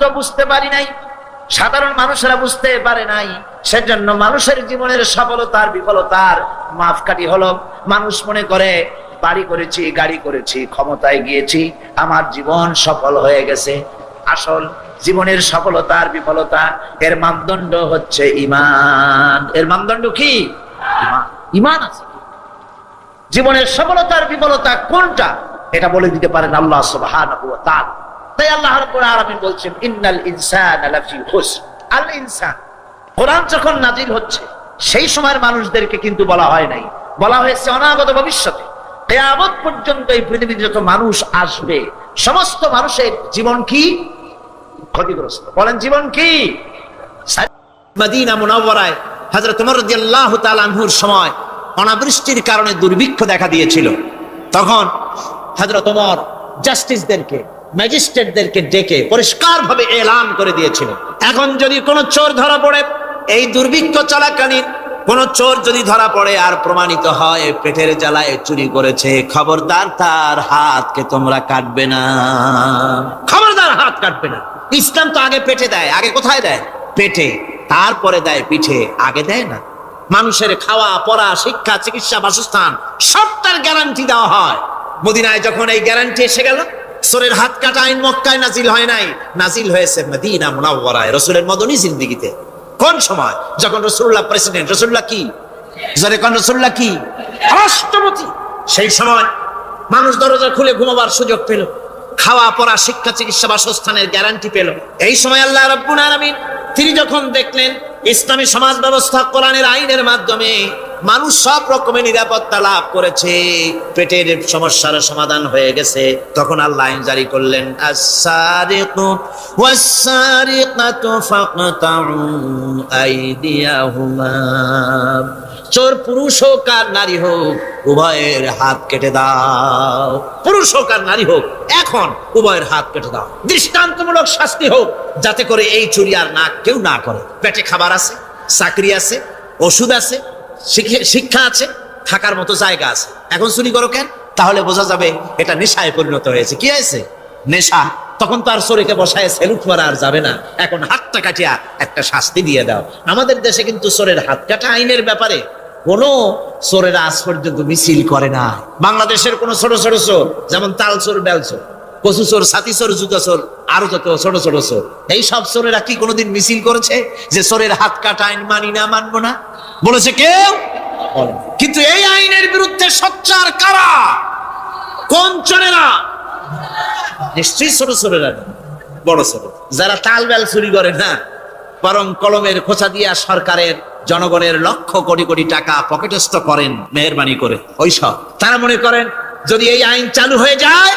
তো বুঝতে পারি নাই, সাধারণ মানুষেরা বুঝতে পারে নাই। সেজন্য মানুষের জীবনের সফলতার বিফলতার মাপকাঠি হলো মানুষ মনে করে বাড়ি করেছি, গাড়ি করেছি, ক্ষমতায় গিয়েছি, আমার জীবন সফল হয়ে গেছে। আসল জীবনের সফলতার বিফলতা এর মানদণ্ড হচ্ছে ঈমান। এর মানদণ্ড কি? ঈমান আছে। জীবনের সফলতার বিফলতা কোনটা এটা বলে দিতে পারেন আল্লাহ সুবহানাহু ওয়া তাআলা। তাই আল্লাহ রাব্বুল আলামিন বলছেন ইন্নাল ইনসানা লাফি খুসর। আল ইনসান, কোরআন যখন নাজিল হচ্ছে সেই সময়ের মানুষদেরকে কিন্তু বলা হয় নাই, বলা হয়েছে অনাগত ভবিষ্যতে। কিয়ামত পর্যন্ত এই পৃথিবীতে যত মানুষ আসবে সমস্ত মানুষের জীবন কি? ক্ষতিগ্রস্ত। বলেন জীবন কি? মদিনা মুনাওয়ারায় হযরত ওমর রাদিয়াল্লাহু তাআলা আনহুর সময় অনাবৃষ্টির কারণে দুর্ভিক্ষ দেখা দিয়েছিল। তখন হযরত ওমর জাস্টিসদেরকে, ম্যাজিস্ট্রেটদেরকে ডেকে পরিষ্কারভাবে এলান করে দিয়েছিল, এখন যদি কোনো চোর ধরা পড়ে, এই দুর্ভিক্ষ চলাকালীন কোন চোর যদি ধরা পড়ে আর প্রমাণিত হয় পেটের জ্বালায় চুরি করেছে, খবরদার তার হাতকে তোমরা কাটবে না, খবরদার হাত কাটবে না। ইসলাম তো আগে পেটে দেয়। আগে কোথায় দেয়? পেটে, তারপরে দেয় পিঠে, আগে দেয় না। মানুষের খাওয়া, পড়া, শিক্ষা, চিকিৎসা, বাসস্থান সবটার গ্যারান্টি দেওয়া হয়। মদিনায় যখন এই গ্যারান্টি এসে গেল, চোরের হাত কাটা আইন মক্কায় নাজিল হয় নাই, নাজিল হয়েছে মদিনা মুনাওয়ারায় রাসূলের মদনী জিন্দেগিতে। কোন সময়? যখন রাসূলুল্লাহ প্রেসিডেন্ট। রাসূলুল্লাহ কি? জোরে কোন? রাসূলুল্লাহ কি? রাষ্ট্রপতি। সেই সময় মানুষ দরজা খুলে ঘুমাবার সুযোগ পেল, খাওয়া, পড়া, শিক্ষা, চিকিৎসা, বাসস্থানের গ্যারান্টি পেল। এই সময় আল্লাহ রাব্বুল আলামিন তিনি যখন দেখলেন ইসলামী সমাজ ব্যবস্থা কোরআনের আইনের মাধ্যমে মানুষ সব রকমের নিরাপত্তা লাভ করেছে, পেটের সমস্যার সমাধান হয়ে গেছে, তখন আল্লাহ আইন জারি করলেন আস-সারিকু ওয়াস-সারিকাতু ফাকতাউ আইদিয়াহুমা। চোর পুরুষ হোক আর নারী হোক উভয়ের হাত কেটে দাও। পুরুষ হোক আর নারী হোক এখন উভয়ের হাত কেটে দাও। দৃষ্টান্তমূলক শাস্তি হোক যাতে করে এই চুরি আর না কেউ না করে। পেটে খাবার আছে, চাকরি আছে, ওষুধ আছে, শিক্ষা আছে, থাকার মতো জায়গা আছে, এখন চুরি করো কেন? তাহলে বোঝা যাবে এটা নেশায় পরিণত হয়েছে। কি হয়েছে? নেশা। তখন তো আর চোরকে বসায় সেলুট মারা আর যাবে না, এখন হাতটা কাটিয়া একটা শাস্তি দিয়ে দাও। আমাদের দেশে কিন্তু চোরের হাত কাটা আইনের ব্যাপারে কোন চোরেরা আজ পর্যন্ত মিছিল করে না। বাংলাদেশের কোন ছোট ছোট চোর, যেমন তাল চোর, বেল চোর, কচু চোর, ছাতি চোর, জুতা চোর, আরো যত ছোট ছোট চোর, এই সব চোরেরা কি কোনোদিন মিছিল করেছে যে চোরের হাত কাটা আইন মানি না, মানবো না? বলেছে কেউ? কিন্তু এই আইনের বিরুদ্ধে সোচ্চার কারা? কোন চোরেরা? নিশ্চয়ই ছোট চোরেরা, বড় চোর যারা তাল বেল চুরি করে না, বরং কলমের খোঁচা দিয়া সরকারের, জনগণের লক্ষ কোটি কোটি টাকা পকেটস্থ করেন মেহেরবানি করে। ওই সব তারা মনে করেন যদি এই আইন চালু হয়ে যায়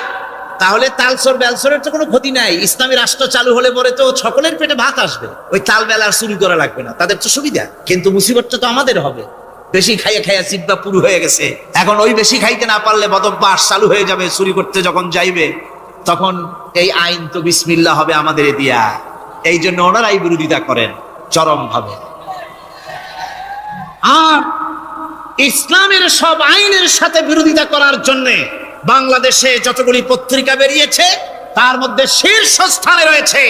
তাহলে তাল চোর, বেল চোরের তো কোনো ক্ষতি নাই, ইসলামী রাষ্ট্র চালু হলে পরে তো সকলের পেটে ভাত আসবে, ওই তাল বেল আর চুরি করা লাগবে না, তাদের তো সুবিধা। কিন্তু মুসিবতটা তো আমাদের হবে। বেশি খাইয়া খাইয়া জিহ্বা পুরু হয়ে গেছে, এখন ওই বেশি খাইতে না পারলে বদভ্যাস চালু হয়ে যাবে, চুরি করতে যখন যাইবে তখন এই আইন তো বিসমিল্লাহ হবে আমাদের দিয়া। এই জন্য ওনারাই বিরোধিতা করেন চরম ভাবে। আর ইসলামের সব আইনের সাথে বিরোধিতা করার জন্য বাংলাদেশে যতগুলি পত্রিকা বেরিয়েছে তার মধ্যে শীর্ষস্থানে রয়েছে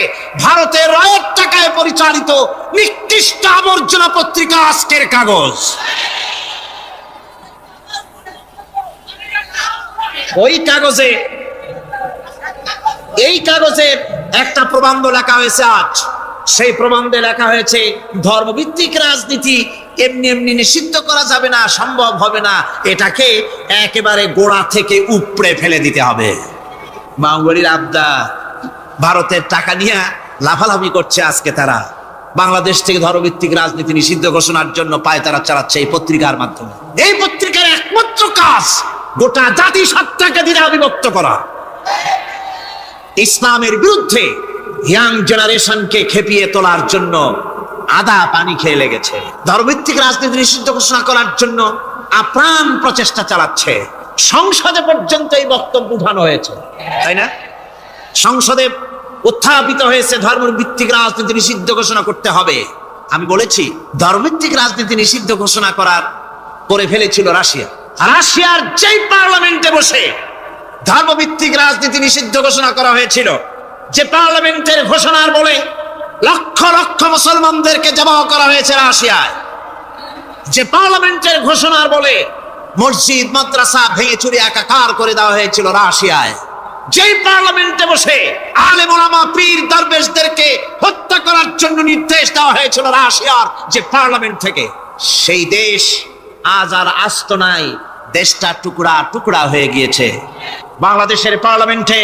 ভারতের রয়ের টাকায় পরিচালিত নিকৃষ্ট আবর্জনা পত্রিকা আজকের কাগজ। ওই কাগজে, এই কাগজের একটা প্রবন্ধ লেখা হয়েছে আজ। সেই প্রবন্ধে লেখা হয়েছে ধর্মভিত্তিক রাজনীতি এমনি এমনি নিষিদ্ধ করা যাবে না, সম্ভব হবে না, এটাকে একেবারে গোড়া থেকে উপড়ে ফেলে দিতে হবে। বাঙালির আবদা, ভারতের টাকা নিয়ে লাফালাফি করছে আজকে তারা। বাংলাদেশ থেকে ধর্মভিত্তিক রাজনীতি নিষিদ্ধ ঘোষণার জন্য পায় তারা চালাচ্ছে এই পত্রিকার মাধ্যমে। এই পত্রিকার একমাত্র কাজ গোটা জাতিসত্তাকে দ্বিধা বিভক্ত করা, ইসলামের বিরুদ্ধে ইয়াং জেনারেশনকে খেপিয়ে তোলার জন্য আদা পানি খেয়ে লেগেছে। ধর্মভিত্তিক রাজনীতি নিষিদ্ধ ঘোষণা করার জন্য আপ্রাণ প্রচেষ্টা চালাচ্ছে। সংসদে পর্যন্ত এই বক্তব্য উঠানো হয়েছে, তাই না? সংসদে উত্থাপিত হয়েছে ধর্মভিত্তিক রাজনীতি নিষিদ্ধ ঘোষণা করতে হবে। আমি বলেছি ধর্মভিত্তিক রাজনীতি নিষিদ্ধ ঘোষণা করে ফেলেছিল রাশিয়া। রাশিয়ার যেই পার্লামেন্টে বসে ধর্মভিত্তিক রাজনীতি নিষিদ্ধ ঘোষণা করা হয়েছিল যে পার্লামেন্টের ঘোষণার বলে লক্ষ লক্ষ মুসলমানদেরকে জবাই করা হয়েছে রাশিয়ায়, যে পার্লামেন্টের ঘোষণার বলে মসজিদ মাদ্রাসা ভেঙে চুরে একাকার করে দেওয়া হয়েছিল রাশিয়ায়, যেই পার্লামেন্টে বসে আলেম ওলামা পীর দরবেশদেরকে হত্যা করার জন্য নির্দেশ দেওয়া হয়েছিল রাশিয়ার যে পার্লামেন্ট থেকে, সেই দেশ আজ আর আস্ত নাই, দেশটা টুকরা টুকরা হয়ে গিয়েছে। বাংলাদেশের পার্লামেন্টে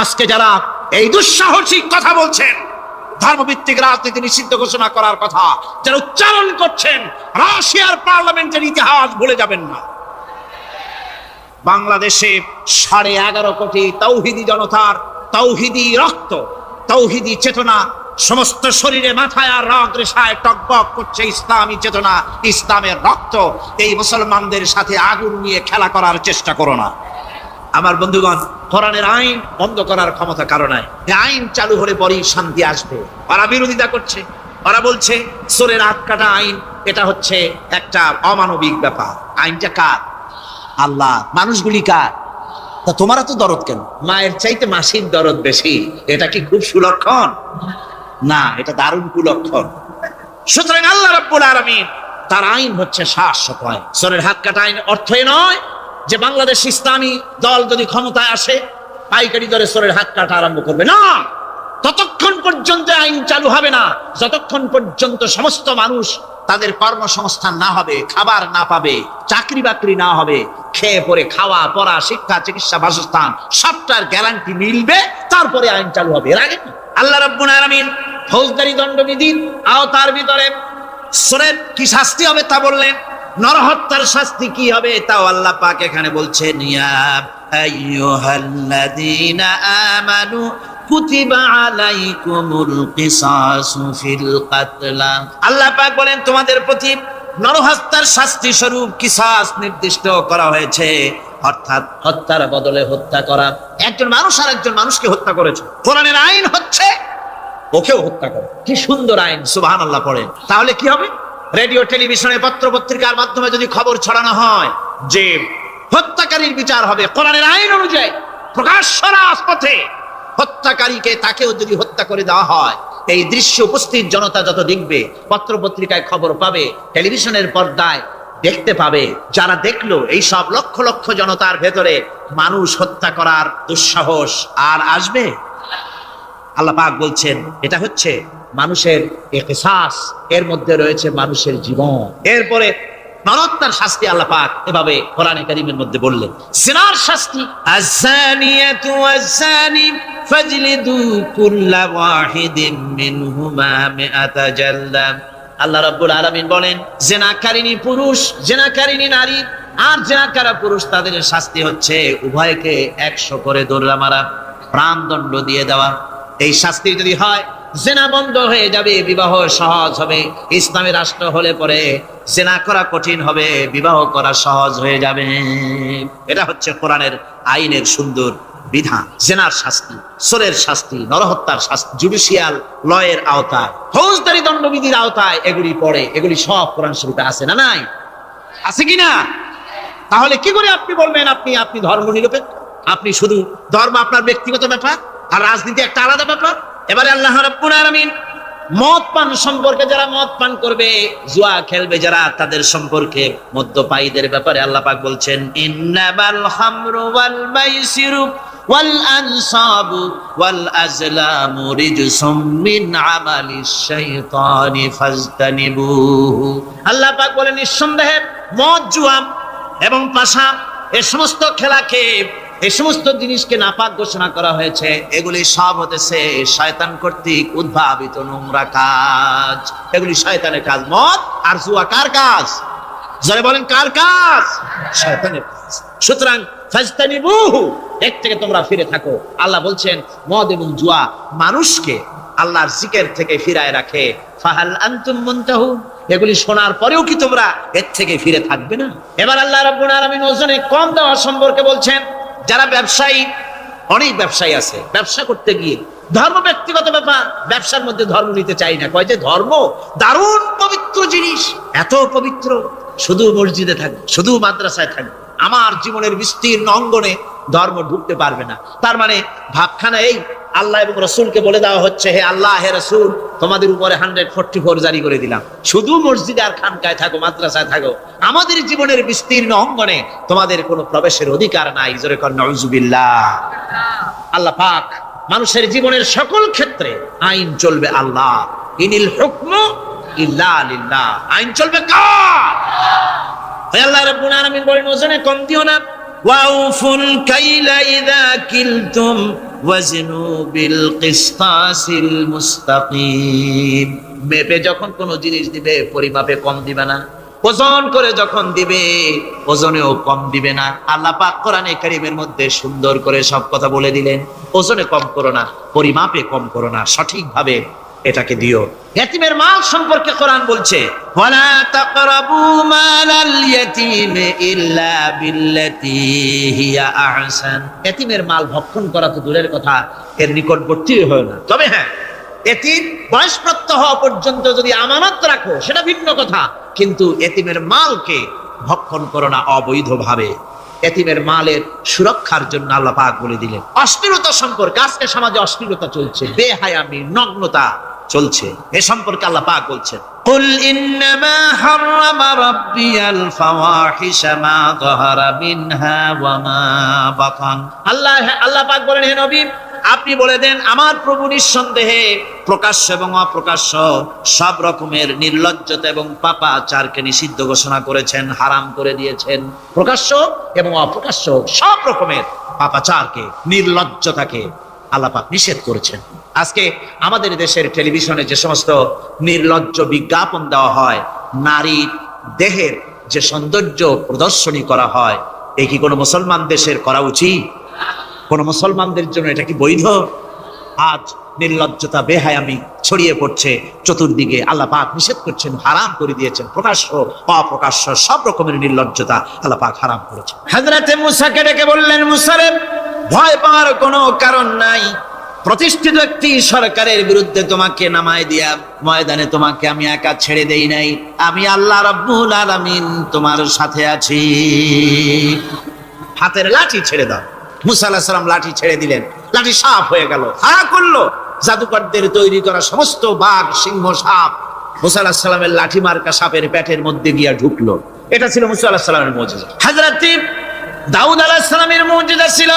আজকে যারা এই দুঃসাহসিক কথা বলছেন, ধর্মভিত্তিক রাজনীতি নিষিদ্ধ ঘোষণা করার কথা যারা উচ্চারণ করছেন, রাশিয়ার পার্লামেন্টের ইতিহাস ভুলে যাবেন না। বাংলাদেশে 11.5 কোটি তাওহীদি জনতার তাওহীদি রক্ত, তাওহীদি চেতনা সমস্ত শরীরে মাথায় আর রগ রেশায় টকবক করছে ইসলামী চেতনা, ইসলামের রক্ত। এই মুসলমানদের সাথে আগুন নিয়ে খেলা করার চেষ্টা করো না। আমার বন্ধুগণ, কোরআনের আইন বন্ধ করার ক্ষমতা কারো নাই। এই আইন চালু হলে পরেই শান্তি আসবে। ওরা বিরোধিতা করছে, ওরা বলছে চোরের হাত কাটা আইন, এটা হচ্ছে একটা অমানবিক ব্যাপার। আইনটা কার? আল্লাহ। মানুষগুলি কার? তা তোমারা তো দরদ কেন? মায়ের চাইতে মাসির দরদ বেশি, এটা কি খুব সুলক্ষণ? না, এটা দারুণ কুলক্ষণ। সুতরাং আল্লাহ রাব্বুল আলামিন তার আইন হচ্ছে শাশ্বত আইন। চোরের হাত কাটা আইন অর্থই নয় যে বাংলাদেশ ইসলামী দল যদি ক্ষমতায় আসে পাইকারি দরে চোরের হাত কাটা আরম্ভ করবে না। ততক্ষণ পর্যন্ত আইন চালু হবে না যতক্ষণ পর্যন্ত সমস্ত মানুষ তাদের কর্মসংস্থান না হবে, খাবার না পাবে, চাকরি বাকরি না হবে, খেয়ে পরে খাওয়া পড়া শিক্ষা চিকিৎসা বাসস্থান সবটার গ্যারান্টি মিলবে, তারপরে আইন চালু হবে। এর আগে আল্লাহ রাব্বুল আলামিন ফৌজদারি দণ্ডবিধির আওতার ভিতরে চোরের কি শাস্তি হবে তা বললেন, নরহত্যার শাস্তি কি হবে তাও আল্লাহ পাক এখানে বলছেন, ইয়া আইয়ুহাল্লাযীনা আমানু কুতিবা আলাইকুমুল কিসাসু ফিল কাতলা। আল্লাহ পাক বলেন তোমাদের প্রতি নরহত্যার শাস্তি স্বরূপ কিসাস নির্দিষ্ট করা হয়েছে, অর্থাৎ হত্যার বদলে হত্যা করা। একজন মানুষ আর একজন মানুষকে হত্যা করেছে, কোরআনের আইন হচ্ছে ওকেও হত্যা করে। কি সুন্দর আইন, সুবহানাল্লাহ পড়েন। তাহলে কি হবে? রেডিও টেলিভিশনে পত্র পত্রিকার মাধ্যমে যদি খবর ছড়ানো হয় যে হত্যাকারীর বিচার হবে কোরআনের আইন অনুযায়ী, প্রকাশ্য রাজপথে হত্যাকারীকে তাকেও যদি হত্যা করে দেওয়া হয়, এই দৃশ্য উপস্থিত জনতা যত দেখবে, পত্র পত্রিকায় খবর পাবে, টেলিভিশনের পর্দায় দেখতে পাবে, যারা দেখলো এই সব লক্ষ লক্ষ জনতার ভেতরে মানুষ হত্যা করার দুঃসাহস আর আসবে? আল্লাহ পাক বলছেন এটা হচ্ছে মানুষের কিসাস, এর মধ্যে রয়েছে মানুষের জীবন। এরপরে নরহত্যার শাস্তি আল্লাহ পাক এভাবে কোরআনে কারীমের মধ্যে বললেন। জিনার শাস্তি, আয-যানিয়াতু ওয়াজ-যানি ফাজলিদু কুল্লা ওয়াহিদিন মিনহুমা মিআতা জালদা। আল্লাহ রাব্বুল আলামিন বলেন জিনাকারিনী পুরুষ, জিনাকারিনী নারী আর জিনাকারা পুরুষ, তাদের শাস্তি হচ্ছে উভয়কে 100 করে দৌড়া মারা, প্রাণদণ্ড দিয়ে দেওয়া। এই শাস্তি যদি হয় জিনা বন্ধ হয়ে যাবে, বিবাহ সহজ হবে। ইসলামী রাষ্ট্র হলে পরে জিনা করা কঠিন হবে, বিবাহ করা সহজ হয়ে যাবে। এটা হচ্ছে কোরআনের আইনের সুন্দর বিধান। জিনার শাস্তি, চোরের শাস্তি, নরহত্যার শাস্তি জুডিশিয়াল লয়ের আওতায়, ফৌজদারি দণ্ডবিধির আওতায় এগুলি পড়ে। এগুলি সব কোরআন শরীফে আছে না নাই? আছে কিনা? তাহলে কি করে আপনি বলবেন আপনি ধর্ম নিরপেক্ষ? আপনি শুধু ধর্ম আপনার ব্যক্তিগত ব্যাপার আর রাজনীতি একটা আলাদা ব্যাপার। এবারে আল্লাহ রাব্বুল আলামিন মদ পান সম্পর্কে, যারা মদ পান করবে, জুয়া খেলবে যারা, তাদের সম্পর্কে মদ্যপায়ীদের ব্যাপারে আল্লাহ পাক বলছেন, ইন্নামাল খামরু ওয়াল মাইসিরু ওয়াল আনসাবু ওয়াল আজলামু রিজসুম মিন আমালিশ শাইতানি ফাজতানিবুহু। আল্লাহ পাক বলেন নিঃসন্দেহে মদ, জুয়া এবং পাশা, এই সমস্ত খেলাকে, এই সমস্ত জিনিসকে নাপাক ঘোষণা করা হয়েছে। এগুলি সব হতেছে শয়তান কর্তৃক উদ্ভাবিত নোংরা কাজ। এগুলি শয়তানের কাজ। মদ আর জুয়া কার কাজ? যারা বলেন কার কাজ? শয়তানের কাজ। সুতরাং ফাজতানিবুহু, এর থেকে তোমরা ফিরে থাকো। আল্লাহ বলছেন মদ এবং জুয়া মানুষকে আল্লাহর জিকির থেকে ফিরায় রাখে। ফাহাল আনতুম মুনতাহুন, এগুলি শোনার পরেও কি তোমরা এর থেকে ফিরে থাকবে না? এবার আল্লাহ রাব্বুল আলামিন ওজনে কম দেওয়া সম্পর্কে বলছেন, যারা ব্যবসায়ী, অনেক ব্যবসায়ী আছে, ব্যবসা করতে গিয়ে ধর্ম ব্যক্তিগত ব্যাপার, ব্যবসার মধ্যে ধর্ম নিতে চাই না। কয় যে ধর্ম দারুণ পবিত্র জিনিস, এত পবিত্র, শুধু মসজিদে থাকবে, শুধু মাদ্রাসায় থাকবে, আমার জীবনের বিস্তীর্ণ অঙ্গনে ধর্ম ঢুকতে পারবে না। তার মানে ভাবখানা এই আল্লাহ এবং রসুলকে বলে দেওয়া হচ্ছে, হে আল্লাহ হে রসুল, তোমাদের উপরে 144 জারি করে দিলাম, শুধু মসজিদে আর খানকায় থাকো, মাদ্রাসায় থাকো, আমাদের জীবনের বিস্তীর্ণ অঙ্গনে তোমাদের কোনো প্রবেশের অধিকার নাই। জোরে কর নাউজুবিল্লাহ। আল্লাহ পাক মানুষের জীবনের সকল ক্ষেত্রে আইন চলবে আল্লাহ। ইনিল হুকমু ইল্লা লিল্লাহ। আইন চলবে কার? আল্লাহ রাব্বুল আলামিন বলেন, ওজনে কম দিও না। ওয়াউফুল কাইলা ইযা কিলতুম ওয়াজনু বিল কিসতাসিল মুস্তাকিম। মেপে যখন কোন জিনিস দিবে পরিমাপে কম দিবে না, ওজন করে যখন দিবে ওজনেও কম দিবে না। আল্লাহ পাক কোরআনে কারীমের মধ্যে সুন্দর করে সব কথা বলে দিলেন, ওজনে কম করো না, পরিমাপে কম করো না, সঠিকভাবে এটাকে দিও। ইয়াতীমের মাল সম্পর্কে কোরআন বলছে, ওয়ালা তাকরাবু মালাল ইয়াতীম ইল্লা বিল্লাতী হিয়া আহসান। ইয়াতীমের মাল ভক্ষণ করা তো দূরের কথা, এর নিকটবর্তী হয় না। তবে হ্যাঁ, এতিম বয়সপ্রাপ্ত হওয়া পর্যন্ত যদি আমানত রাখো সেটা ভিন্ন কথা, কিন্তু এতিমের মালকে ভক্ষণ করো না অবৈধভাবে। এতিমের মালের সুরক্ষার জন্য আল্লাহ পাক বলে দিলেন। অশ্লীলতা সম্পর্কে, আজকে সমাজে অশ্লীলতা চলছে, বেহায়ামি, নগ্নতা চলছে, এ সম্পর্কে আল্লাহ পাক বলছেন, কুল ইন্নামা হারামা রাব্বিয়াল ফাওয়াহিশা মা যাহারা মিনহা ওয়া মা বাতান। আল্লাহ পাক বলেন, হে নবী আপনি বলে দেন, আমার প্রভু নিঃসন্দেহে প্রকাশ্য এবং অপ্রকাশ্য সব রকমের নির্লজ্জতা এবং পাপাচারকে নিষিদ্ধ ঘোষণা করেছেন, হারাম করে দিয়েছেন। প্রকাশ্য এবং অপ্রকাশ্য সব রকমের পাপাচারকে, নির্লজ্জতাকে আল্লাহ পাক নিষেধ করেছেন। আজকে আমাদের দেশের টেলিভিশনে যে সমস্ত নির্লজ্জ বিজ্ঞাপন দেওয়া হয়, নারীর দেহের যে সৌন্দর্য প্রদর্শনী করা হয়, এ কি কোনো মুসলমান দেশের করা উচিত? কোন মুসলমানদের জন্য এটা কি বৈধ? আজ নির্লজ্জতা, বেহায়ামি ছড়িয়ে পড়ছে চতুর্দিকে। আল্লাহ পাক নিষেধ করছেন, হারাম করে দিয়েছেন। প্রকাশ্য অপ্রকাশ্য সব রকমের নির্লজ্জতা আল্লাহ পাক হারাম করেছেন। হযরতে মুসাকে ডেকে বললেন, মুসা রে, ভয় পাওয়ার কোনো কারণ নাই। প্রতিষ্ঠিত একটি সরকারের বিরুদ্ধে তোমাকে নামায় দিয়া ময়দানে তোমাকে আমি একা ছেড়ে দেই নাই। আমি আল্লাহ রাব্বুল আলামিন তোমার সাথে আছি। হাতের লাঠি ছেড়ে দাও। মুসা আলাইহিস সালাম লাঠি ছেড়ে দিলেন, লাঠি সাপ হয়ে গেল, হা করলো। জাদুকরদের তৈরি করা সমস্ত বাঘ, সিংহ, সাপ মুসা আলাইহিস সালামের লাঠি মার্কা সাপের পেটের মধ্যে গিয়া ঢুকলো। এটা ছিল মুসা আলাইহিস সালামের মুজিজা। হযরত দাউদ আলাইহিস সালামের মুজিজা ছিল,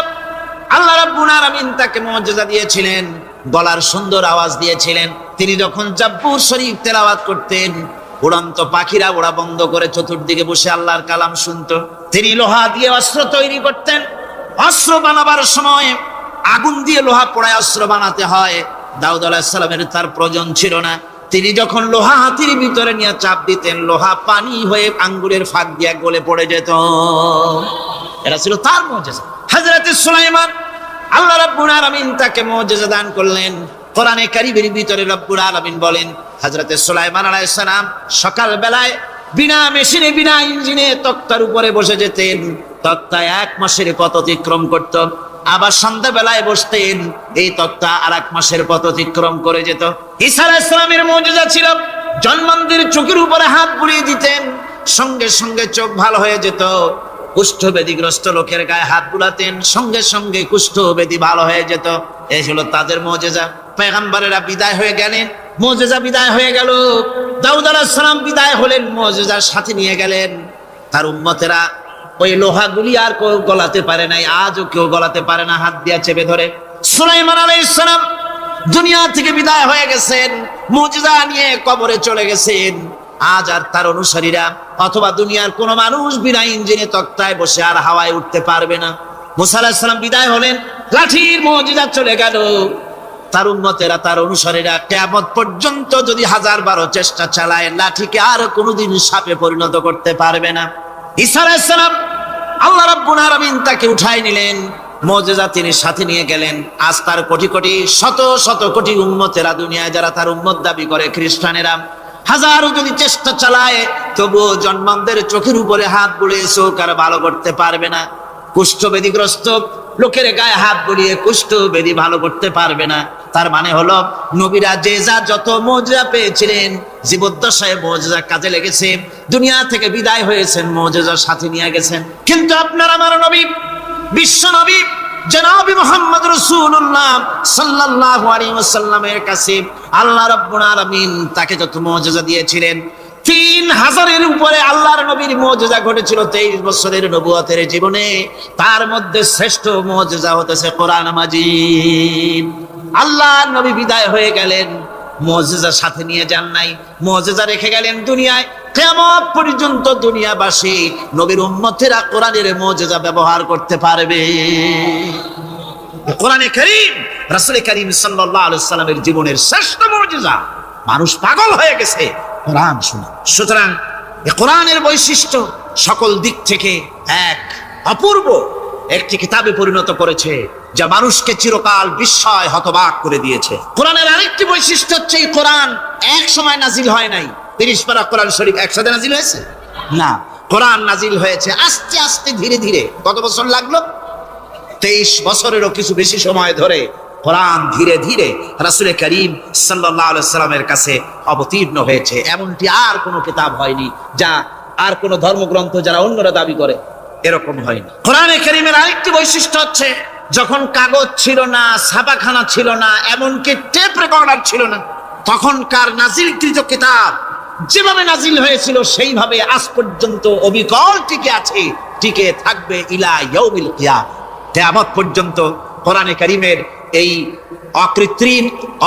আল্লাহ রাব্বুল আলামিন তাকে মুজিজা দিয়েছিলেন, গলার সুন্দর আওয়াজ দিয়েছিলেন। তিনি যখন জাব্বুর শরীফ তেলাওয়াত করতেন, উড়ন্ত পাখিরা ওড়া বন্ধ করে চতুর্দিকে বসে আল্লাহর কালাম শুনতো। তিনি লোহা দিয়ে অস্ত্র তৈরি করতেন। অস্ত্র বানাবার সময় আগুন দিয়ে লোহা পোড়ায় অস্ত্র বানাতে হয়। দাউদ আলাইহিস সালামের তার প্রয়োজন ছিল না। তিনি যখন লোহা হাতির ভিতরে নিয়ে চাপ দিতেন, লোহা পানি হয়ে আঙ্গুলের ফাঁক দিয়ে গলে পড়ে যেত। এটা ছিল তার মুজিজা। হযরত সুলাইমান, আল্লাহ রাব্বুল আলামিন তাকে মুজিজা দান করলেন। কোরআনে কারীমের ভিতরে রব্বুল আলামিন বলেন, হযরত সুলাইমান আলাইহিস সালাম সকাল বেলায় বিনা মেশিনে, বিনা ইঞ্জিনে তক্তার উপরে বসে যেতেন। তক্তা 1 মাসের পথ অতিক্রম করত। আবার সন্ধ্যা বেলায় বসতেন, এই তক্তা আর 1 মাসের পথ অতিক্রম করে যেত। ঈসা আলাইহিস সালামের মুজিজা ছিল, জন্মান্ধের চোখের উপরে হাত বুলিয়ে দিতেন, সঙ্গে সঙ্গে চোখ ভালো হয়ে যেত। কুষ্ঠব্যাধিগ্রস্ত লোকের গায়ে হাত বুলাতেন, সঙ্গে সঙ্গে কুষ্ঠব্যাধি ভালো হয়ে যেত। এই হলো তাদের মুজিজা। পয়গম্বরেরা বিদায় হয়ে গেলেন, মুজিজা বিদায় হয়ে গেল। দাউদ আলাইহিস সালাম বিদায় হলেন, মুজিজার সাথে নিয়ে গেলেন। তার উম্মতেরা ওই লোহাগুলি আর কেউ গলাতে পারে নাই, আজও কেউ গলাতে পারে না, হাত দিয়া চেপে ধরে। সুলাইমান আলাইহিস সালাম দুনিয়া থেকে বিদায় হয়ে গেছেন, মুজিজা নিয়ে কবরে চলে গেছেন। আজ আর তার অনুসারীরা অথবা দুনিয়ার কোন মানুষ বিনা ইঞ্জিনে তক্তায় বসে আর হাওয়ায় উঠতে পারবে না। মুসা আলাইহিস সালাম বিদায় হলেন, লাঠির মুজিজা চলে গেল। তার উম্মতেরা, তার অনুসারীরা কিয়ামত পর্যন্ত যদি 1000-12 চেষ্টা চালায়, লাঠিকে আর কোনোদিন সাপে পরিণত করতে পারবে না। ঈসা আলাইহিস সালাম, আল্লাহ রাব্বুল আলামিন তাকে উঠাই নিলেন, মুজিজা তিনি সাথে নিয়ে গেলেন। আজ তার কোটি কোটি, শত শত কোটি উম্মতেরা দুনিয়ায় যারা তার উম্মত দাবি করে, খ্রিস্টানেরা হাজারো যদি চেষ্টা চালায়, তবুও জন্মান্ধের চোখের উপরে হাত বুলিয়ে চোখ আর ভালো করতে পারবে না। কুষ্ঠব্যাধিগ্রস্ত লোকের গায়ে হাত বুলিয়ে কুষ্ঠব্যাধি ভালো করতে পারবে না। তার মানে হলো, নবীরা যে যা যত মুজিজা পেয়েছিলেন, জীবদ্দশায় মুজিজা কাজে লেগেছে। দুনিয়া থেকে বিদায় হয়েছেন, মুজিজার সাথে নিয়ে গেছেন। কিন্তু আপনার আমার নবী, বিশ্ব নবী জনাব মুহাম্মদ রাসূলুল্লাহ সাল্লাল্লাহু আলাইহি ওয়াসাল্লামের কাছে আল্লাহ রাব্বুল আলামিন তাকে যত মুজিজা দিয়েছিলেন, 3000-এর উপরে আল্লাহর নবীর মুজিজা ঘটেছিল 23 বছরের নবুয়তের জীবনে। তার মধ্যে শ্রেষ্ঠ মুজিজা হতেছে কোরআন মাজিদ। আল্লাহর নবী বিদায় হয়ে গেলেন, মুজিজা সাথে নিয়ে যান নাই, মুজিজা রেখে গেলেন দুনিয়ায়। কিয়ামত পর্যন্ত দুনিয়াবাসী নবীর উম্মতেরা কোরআনের মুজিজা ব্যবহার করতে পারবে। কোরআনে কারীম রাসূল কারীম সাল্লাল্লাহু আলাইহি সাল্লামের জীবনের শ্রেষ্ঠ মুজিজা। মানুষ পাগল হয়ে গেছে কোরআন শুনে। সুতরাং এই কোরআনের বৈশিষ্ট্য সকল দিক থেকে এক অপূর্ব একটি কিতাবে পরিণত করেছে, যা মানুষকে চিরকাল বিস্ময় হতবাক করে দিয়েছে। কোরআনের আরেকটি বৈশিষ্ট্য হচ্ছে এই কোরআন এক সময় নাজিল হয় নাই। 30 পারা কোরআন শরীফ একসাথে নাজিল হয়েছে না, কোরআন নাজিল হয়েছে আস্তে আস্তে ধীরে ধীরে। কত বছর লাগলো? 23 বছরেরও কিছু বেশি সময় ধরে কোরআন ধীরে ধীরে রাসূল কারীম সাল্লাল্লাহু আলাইহি সাল্লামের কাছে অবতীর্ণ হয়েছে। এমনটি আর কোনো কিতাব হয়নি, যা আর কোনো ধর্মগ্রন্থ যারা অন্যরা দাবি করে এরকম হয়নি। কোরআনে কারীমের আরেকটি বৈশিষ্ট্য হচ্ছে, যখন কাগজ ছিল না, ছাপাখানা ছিল না, এমনকি টেপ রেকর্ডার ছিল না, তখনকার নাজিলকৃত কিতাব যেভাবে নাজিল হয়েছিল সেইভাবে আজ পর্যন্ত অবিকল টিকে আছে, টিকে থাকবে ইলা ইয়াউমিল কিয়ামah। কিয়ামত পর্যন্ত কোরআনে কারীমের এই অকৃত্রিম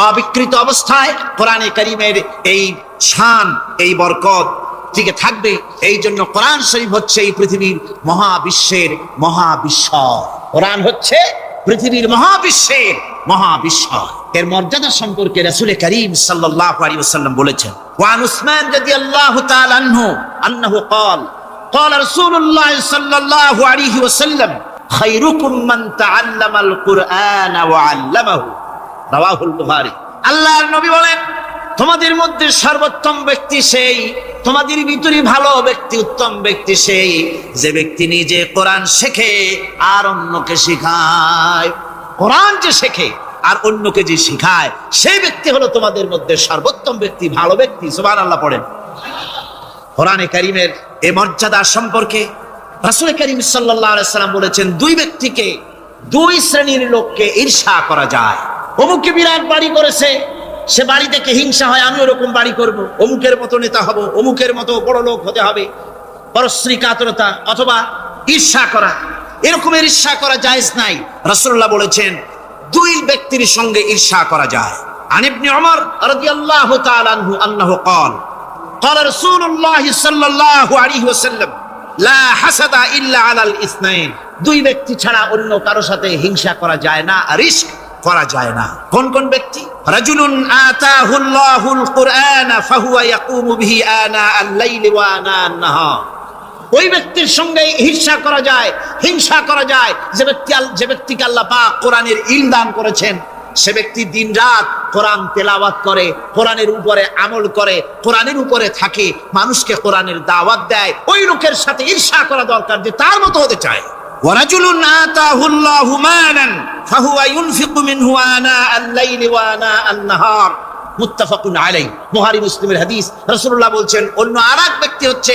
অবিকৃত অবস্থায় কোরআনে কারীমের এই শান, এই বরকত টিকে থাকবে। এই জন্য কোরআন শরীফ হচ্ছে এই পৃথিবীর মহাবিশ্বের মহাবিস্ময়। কোরআন হচ্ছে পৃথিবীর মহাবিশ্বের মহাবিস্ময়। এর মর্যাদা সম্পর্কে রাসূল কারীম সাল্লাল্লাহু আলাইহি ওয়াসাল্লাম বলেছেন, ওয়ান উসমান রাদিয়াল্লাহু তাআলা আনহু আন্নাহু ক্বাল ক্বালা রাসূলুল্লাহ সাল্লাল্লাহু আলাইহি ওয়াসাল্লাম খায়রুকুম মান তাআল্লামাল কুরআন ওয়া আল্লামাহু, রাওয়াহুল বুখারী। আল্লাহর নবী বলেন, তোমাদের মধ্যে সর্বোত্তম ব্যক্তি সেই, তোমাদের ভিতরে ভালো ব্যক্তি, উত্তম ব্যক্তি সেই যে ব্যক্তি নিজে কোরআন শেখে আর অন্যকে শেখায়। কোরআন যে শেখে আর অন্যকে যে শেখায়, সেই ব্যক্তি হলো তোমাদের মধ্যে সর্বোত্তম ব্যক্তি, ভালো ব্যক্তি। সুবহানাল্লাহ পড়েন। কোরআনে কারীমের এই মর্যাদা সম্পর্কে রাসূল কারীম সাল্লাল্লাহু আলাইহি সাল্লাম বলেছেন, দুই ব্যক্তিকে, দুই শ্রেণীর লোককে ঈর্ষা করা যায়। অমুকে বিরাট বাড়ি করেছে, সে বাড়ি থেকে হিংসা হয়, আমি ওরকম বাড়ি করব, অমুকের মতো নেতা হব, অমুকের মতো বড় লোক হতে হবে। পরশ্রী কাতরতা অথবা ঈর্ষা করা, এরকমের ঈর্ষা করা জায়েজ নাই। রাসূলুল্লাহ বলেছেন, দুই ব্যক্তির সঙ্গে ঈর্ষা করা যায়। আন ইবনে ওমর রাদিয়াল্লাহু তাআলা আনহু আন্নাহু ক্বাল ক্বালা রাসূলুল্লাহ সাল্লাল্লাহু আলাইহি ওয়াসাল্লাম লা হাসাদা ইল্লা আলাল ইসনাইন, দুই ব্যক্তি ছাড়া অন্য কারো সাথে হিংসা করা যায় না, রিস্ক করা যায় না। কোন কোন ব্যক্তি? রাজুলুন আতাহুল্লাহুল কুরআন ফাহুয়া ইয়াকুমু বিহি আনা আল-লাইলি ওয়া আনা আন-নাহার, ওই ব্যক্তির সঙ্গে ঈর্ষা করা যায়, হিংসা করা যায় যে ব্যক্তিকে আল্লাহ পাক কোরআনের ইলম দান করেছেন, সে ব্যক্তি দিন রাত কোরআন তেলাওয়াত করে, কোরআনের উপরে আমল করে, কোরআনের উপরে থাকে, মানুষকে কোরআনের দাওয়াত দেয়। ওই লোকের সাথে ঈর্ষা করা দরকার যে তার মতো হতে চায়। ওয়ারাজুলুন আতাহুল্লাহু মালান ফাহুয়া ইউনফিকু মিনহু আনা আল-লাইলি ওয়া আনা আন-নাহার, মুত্তাফাকুন আলাইহি, বুখারী মুসলিমের হাদিস। রাসূলুল্লাহ বলছেন, অন্য আরেক ব্যক্তি হচ্ছে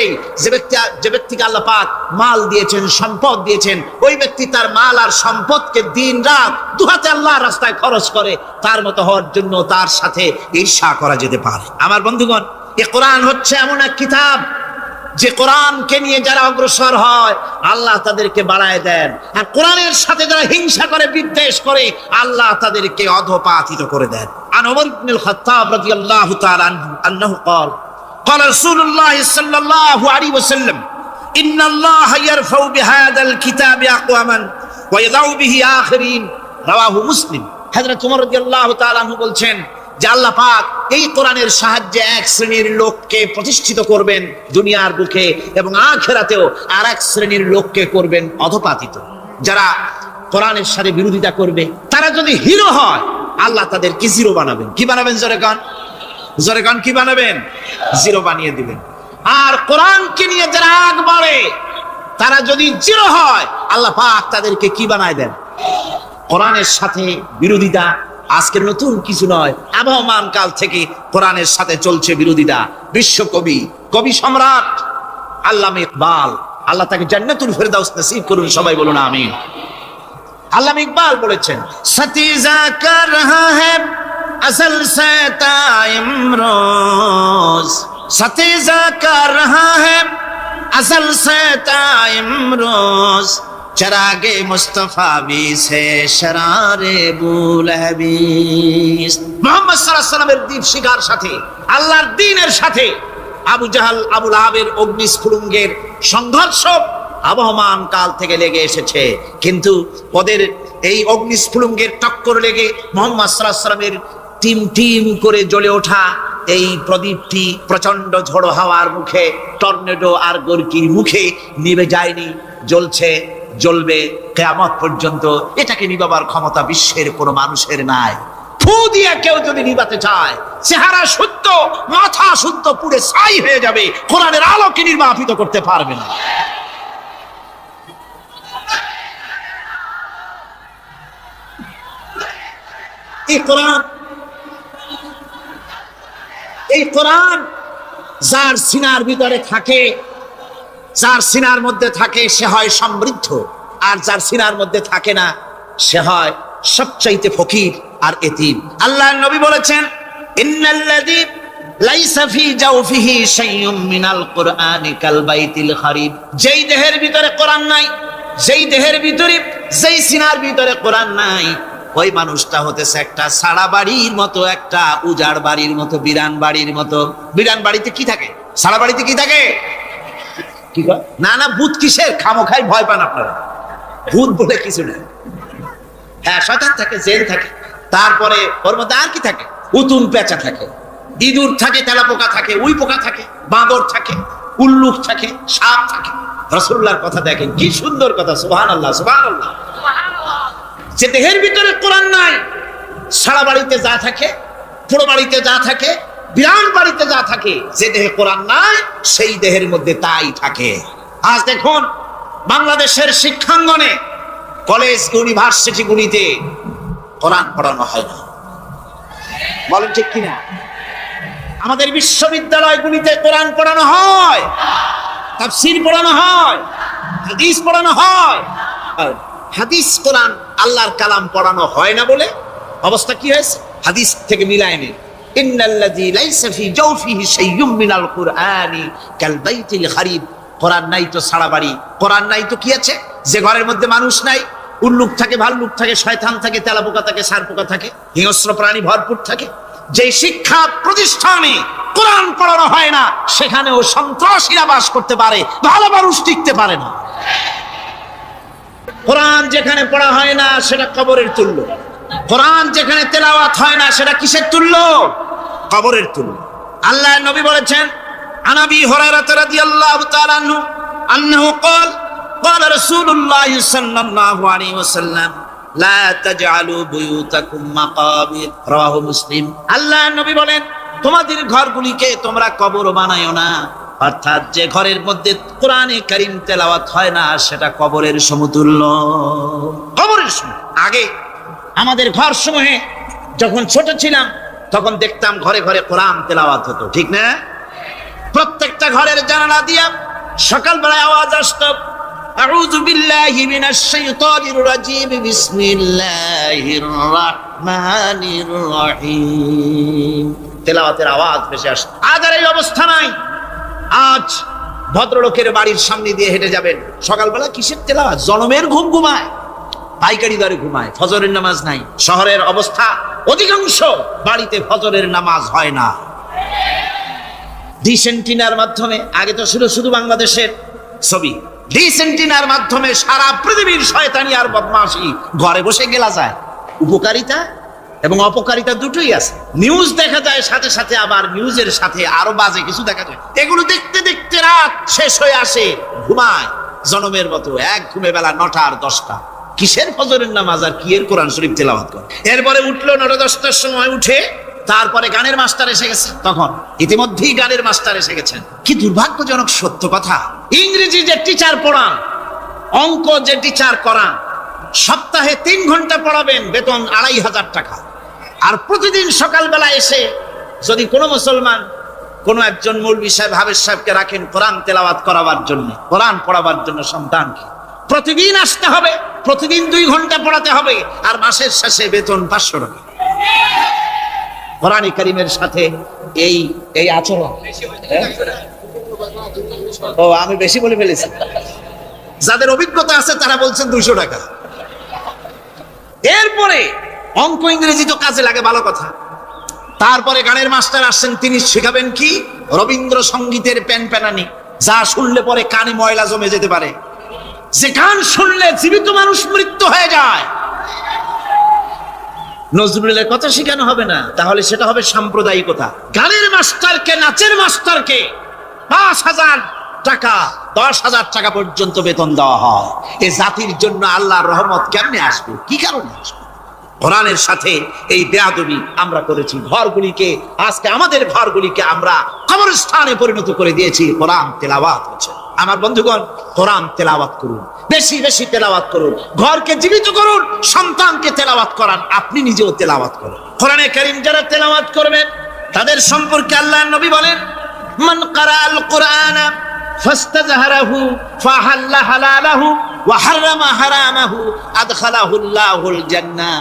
যে ব্যক্তিকে আল্লাহ পাক মাল দিয়েছেন, সম্পদ দিয়েছেন, ওই ব্যক্তি তার মাল আর সম্পদকে দিন রাত দুহাতে আল্লাহর রাস্তায় খরচ করে, তার মতো হওয়ার জন্য তার সাথে ঈর্ষা করা যেতে পারে। আমার বন্ধুগণ, এই কোরআন হচ্ছে এমন এক কিতাব যে কোরআনকে নিয়ে যারা অগ্রসর হয় আল্লাহ তাদেরকে বাড়ায় দেন, আর কোরআনের সাথে যারা হিংসা করে, বিদ্বেষ করে, আল্লাহ তাদেরকে অধঃপাতিত করে দেন। আন ওমর ইবনুল খাত্তাব রাদিয়াল্লাহু তাআলা আনহু قال قال رسول الله صلى الله عليه وسلم ان الله يرفع بهذا الكتاب اقواما ويضع به اخرين, রাওয়াহু মুসলিম। হযরত ওমর রাদিয়াল্লাহু তাআলা আনহু বলছেন যে আল্লাহ পাক এই কোরআনের সাহায্যে এক শ্রেণীর লোককে প্রতিষ্ঠিত করবেন দুনিয়ার বুকে, এবং আখিরাতেও আর এক শ্রেণীর লোককে করবেন অধঃপাতিত। যারা কোরআনের সাথে বিরোধিতা করবে, তারা যদি হিরো হয় আল্লাহ তাদেরকে জিরো বানাবেন। কি বানাবেন? জোরে গান কি বানাবেন? জিরো বানিয়ে দিবেন। আর কোরআনকে নিয়ে যারা আগ বাড়ে, তারা যদি জিরো হয় আল্লাহ পাক তাদেরকে কি বানায় দেন? কোরআনের সাথে বিরোধিতা আজকের নতুন কিছু নয়, আবহমান কাল থেকে কোরআনের সাথে চলছে বিরোধিতা। বিশ্বকবি, কবি সম্রাট আল্লামা ইকবাল, আল্লাহ তাকে জান্নাতুল ফেরদাউস নসিব করুন, সবাই বলুন আমিন। আল্লামা ইকবাল বলেছেন, সতীজা কর রহা হ্যায় আসল সে তাইমরোজ, সতীজা কর রহা হ্যায় আসল সে তাইমরোজ, চরাগে মুস্তাফা বি সে শরারে বুলহবিস। মুহাম্মদ সাল্লাল্লাহু আলাইহি ওয়াসাল্লামের দ্বীপ শিকার সাথে, আল্লাহর দ্বীনের সাথে আবু জাহাল আবু লাহাবের অগ্নিস্ফুলিঙ্গের সংঘর্ষ আবহমান কাল থেকে লেগে এসেছে, কিন্তু ওদের এই অগ্নিস্ফুলিঙ্গের টক্কর লেগে মুহাম্মদ সাল্লাল্লাহু আলাইহি ওয়াসাল্লামের টিম টিম করে জ্বলে ওঠা এই প্রদীপটি প্রচন্ড ঝড়ো হাওয়ার মুখে, টর্নেডো আর গর্কির মুখে নিভে যায়নি, জ্বলছে, জ্বলবে কিয়ামত পর্যন্ত। এটাকে নিভাবার ক্ষমতা বিশ্বের কোনো মানুষের নাই। ফু দিয়ে কেউ যদি নিভাতে চায়, চেহারা শুদ্ধ, মাথা শুদ্ধ, পুড়ে ছাই হয়ে যাবে, কোরআনের আলোকে নির্বাপিত করতে পারবে না। এই কোরআন যার সিনার ভিতরে থাকে, যার সিনার মধ্যে থাকে সে হয় সমৃদ্ধ, আর যার সিনার মধ্যে থাকে না সে হয় সবচাইতে ফকির আর এতিম। আল্লাহর নবী বলেছেন, ইন্নাল্লাযী লাইসা ফি জাওফিহি শাইউম মিনাল কুরআনি কাল বাইতিল খারিব। যেই দেহের ভিতরে কোরআন নাই, যেই দেহের ভিতরে, যেই সিনার ভিতরে কোরআন নাই, ওই মানুষটা হতেছে একটা সাড়া বাড়ির মতো, একটা উজাড় বাড়ির মতো, বিরান বাড়ির মতো। বিরান বাড়িতে কি থাকে? সাড়া বাড়িতে কি থাকে? কি কয়? না না, ভূত কিসের? খামোখাই ভয় পান আপনারা। ভূত বলে কিছু না। হ্যাঁ, শয়তান থাকে, জিন থাকে, তারপরে ওর মধ্যে আর কি থাকে? উতুম পেঁচা থাকে, ইঁদুর থাকে, তেলাপোকা থাকে, উই পোকা থাকে, বাঁদর থাকে, উল্লুক থাকে, সাপ থাকে। রাসূলুল্লাহর কথা দেখেন, কি সুন্দর কথা। সুবহানাল্লাহ, সুবহানাল্লাহ। যে দেহের ভিতরে কোরআন নাই, সারা বাড়িতে যা থাকে, পুরো বাড়িতে যা থাকে, বিরান বাড়িতে যা থাকে, যে দেহে কোরআন নাই সেই দেহের মধ্যে তাই থাকে। আজ দেখুন বাংলাদেশের শিক্ষাঙ্গনে, কলেজ ইউনিভার্সিটি গুলিতে কোরআন পড়ানো হয় না। বলেন ঠিক কিনা? আমাদের বিশ্ববিদ্যালয়গুলিতে কোরআন পড়ানো হয়, তাফসীর পড়ানো হয়, হাদিস পড়ানো হয়। হাদিস, কোরআন, আল্লাহর কালাম পড়ানো হয় না বলে অবস্থা কি হয়েছে? হাদিস থেকে মিলায় নিন, ইন্নাল্লাযী লাইসা ফি জাওফিহি শাইউম মিনাল কুরআনি কাল বাইতিল খারিব। কোরআন নাই তো সারা বাড়ি, কোরআন নাই তো কি আছে? যে ঘরের মধ্যে মানুষ নাই, উল্লুক থাকে, ভাল্লুক থাকে, শয়তান থাকে, তেলাপোকা থাকে, সারপোকা থাকে, হিংস্র প্রাণী ভরপুর থাকে। যে শিক্ষা প্রতিষ্ঠানে কোরআন পড়ানো হয় না, সেখানেও সন্ত্রাসীরা বাস করতে পারে, ভালো মানুষ টিকতে পারে না। কোরআন যেখানে পড়া হয় না সেটা কবরের তুল্য। কোরআন যেখানে তেলাওয়াত হয় না সেটা কিসের তুল্য? কবরের তুল্য। আল্লাহর নবী বলেছেন, আনাবি হুরায়রা রাদিয়াল্লাহু তাআলা আনহু আন্নাহু ক্বাল ক্বালা রাসূলুল্লাহ সাল্লাল্লাহু আলাইহি ওয়াসাল্লাম লা তাজআলু বুয়ুতাকুম মাকাবির, রাওয়াহু মুসলিম। আল্লাহর নবী বলেন, তোমাদের ঘরগুলিকে তোমরা কবর বানায়ো না। অর্থাৎ যে ঘরের মধ্যে কোরআনে কারীম তেলাওয়াত হয় না সেটা কবরের সমতুল্য। কবরের সমতুল্য। আগে আমাদের ঘর সমূহে যখন ছোট ছিলাম তখন দেখতাম ঘরে ঘরে কোরআন তেলাওয়াত হতো, ঠিক না? প্রত্যেকটা ঘরের জানালা দিয়া সকালবেলায় আওয়াজ আসতো, আউযু বিল্লাহি মিনাশ শাইতানির রাজীম, বিসমিল্লাহির রাহমানির রহিম। তেলাওয়াতের আওয়াজ ভেসে আসতো। আজ আর এই অবস্থা নাই। আজ ভদ্রলোকের বাড়ির সামনে দিয়ে হেঁটে যাবেন, সকালবেলা কিসের তেলাওয়াত? জনমের ঘুম ঘুমায়, পাইকারি দরে ঘুমায়, ফজরের নামাজ নাই। শহরের অবস্থা, অধিকাংশ বাড়িতে ফজরের নামাজ হয় না। ডিসেন্টিনার মাধ্যমে, আগে তো ছিল শুধু বাংলাদেশের ছবি, ডিসেন্টিনার মাধ্যমে সারা পৃথিবীর শয়তানি আর বদমাশি ঘরে বসে গেলা যায়। উপকারিতা এবং অপকারিতা দুটোই আছে। নিউজ দেখা যায়, সাথে সাথে আবার নিউজের সাথে আরো বাজে কিছু দেখা যায়। এগুলো দেখতে দেখতে রাত শেষ হয়ে আসে, ঘুমায় জনমের মতো, এক ঘুমে বেলা 9টা আর 10টা। কিসের ফজরের নামাজ আর কি এর কোরআন শরীফ তেলাওয়াত করে? এরপরে উঠলো 9টা-10টার সময়, উঠে তারপরে গানের মাস্টার এসে গেছে। তখন ইতিমধ্যেই গানের মাস্টার এসে গেছেন। কি দুর্ভাগ্যজনক সত্য কথা, ইংরেজি যে টিচার পড়ান, অঙ্ক যে টিচার করান, সপ্তাহে 3 ঘন্টা পড়াবেন, বেতন 2500 টাকা। আর প্রতিদিন সকালবেলা এসে যদি কোনো মুসলমান কোনো একজন মৌলভী সাহেব, হাফেজ সাহেবকে রাখেন কোরআন তেলাওয়াত করাবার জন্য, কোরআন পড়াবার জন্য সন্তানকে, প্রতিদিন আসতে হবে, প্রতিদিন 2 ঘন্টা পড়াতে হবে, আর মাসের শেষে বেতন 500 টাকা। কোরআন কারীমের সাথে এই এই আচরণ। ও আমি বেশি বলে ফেলেছি। যাদের অভিজ্ঞতা আছে তারা বলছেন 200 টাকা। এরপরে অঙ্ক ইংরেজি তো কাজে লাগে, ভালো কথা। তারপরে গানের মাস্টার আসছেন, তিনি শেখাবেন কি? রবীন্দ্রসঙ্গীতের প্যানপ্যানানি, যা শুনলে পরে কানে ময়লা জমে যেতে পারে, যে গান শুনলে জীবিত মানুষ মৃত্যু হয়ে যায়। নজরুলের কথা শেখানো হবে না, তাহলে সেটা হবে সাম্প্রদায়িকতা। গানের মাস্টারকে, নাচের মাস্টারকে 5,000 টাকা, 10,000 টাকা পর্যন্ত বেতন দেওয়া হয়। এ জাতির জন্য আল্লাহর রহমত কেমনে আসবে? কি কারণে আসবে? কোরআনের সাথে এই বেয়াদবি আমরা করেছি। ঘরগুলিকে, আজকে আমাদের ঘরগুলিকে আমরা কবরস্থানে পরিণত করে দিয়েছি। কোরআন তেলাওয়াত হচ্ছে। আমার বন্ধুগণ, কোরআন তেলাওয়াত করুন, বেশি বেশি তেলাওয়াত করুন, ঘরকে জীবিত করুন, সন্তানকে তেলাওয়াত করান, আপনি নিজেও তেলাওয়াত করুন। কোরআনে কারীম যারা তেলাওয়াত করবেন তাদের সম্পর্কে আল্লাহর নবী বলেন, মান ক্বারাআল কুরআনা ফাস্তাজহারাহু ফাহাল্লা হালালাহু ওয়া হারামা হারামাহু আদখালাহুল্লাহুল জান্নাহ।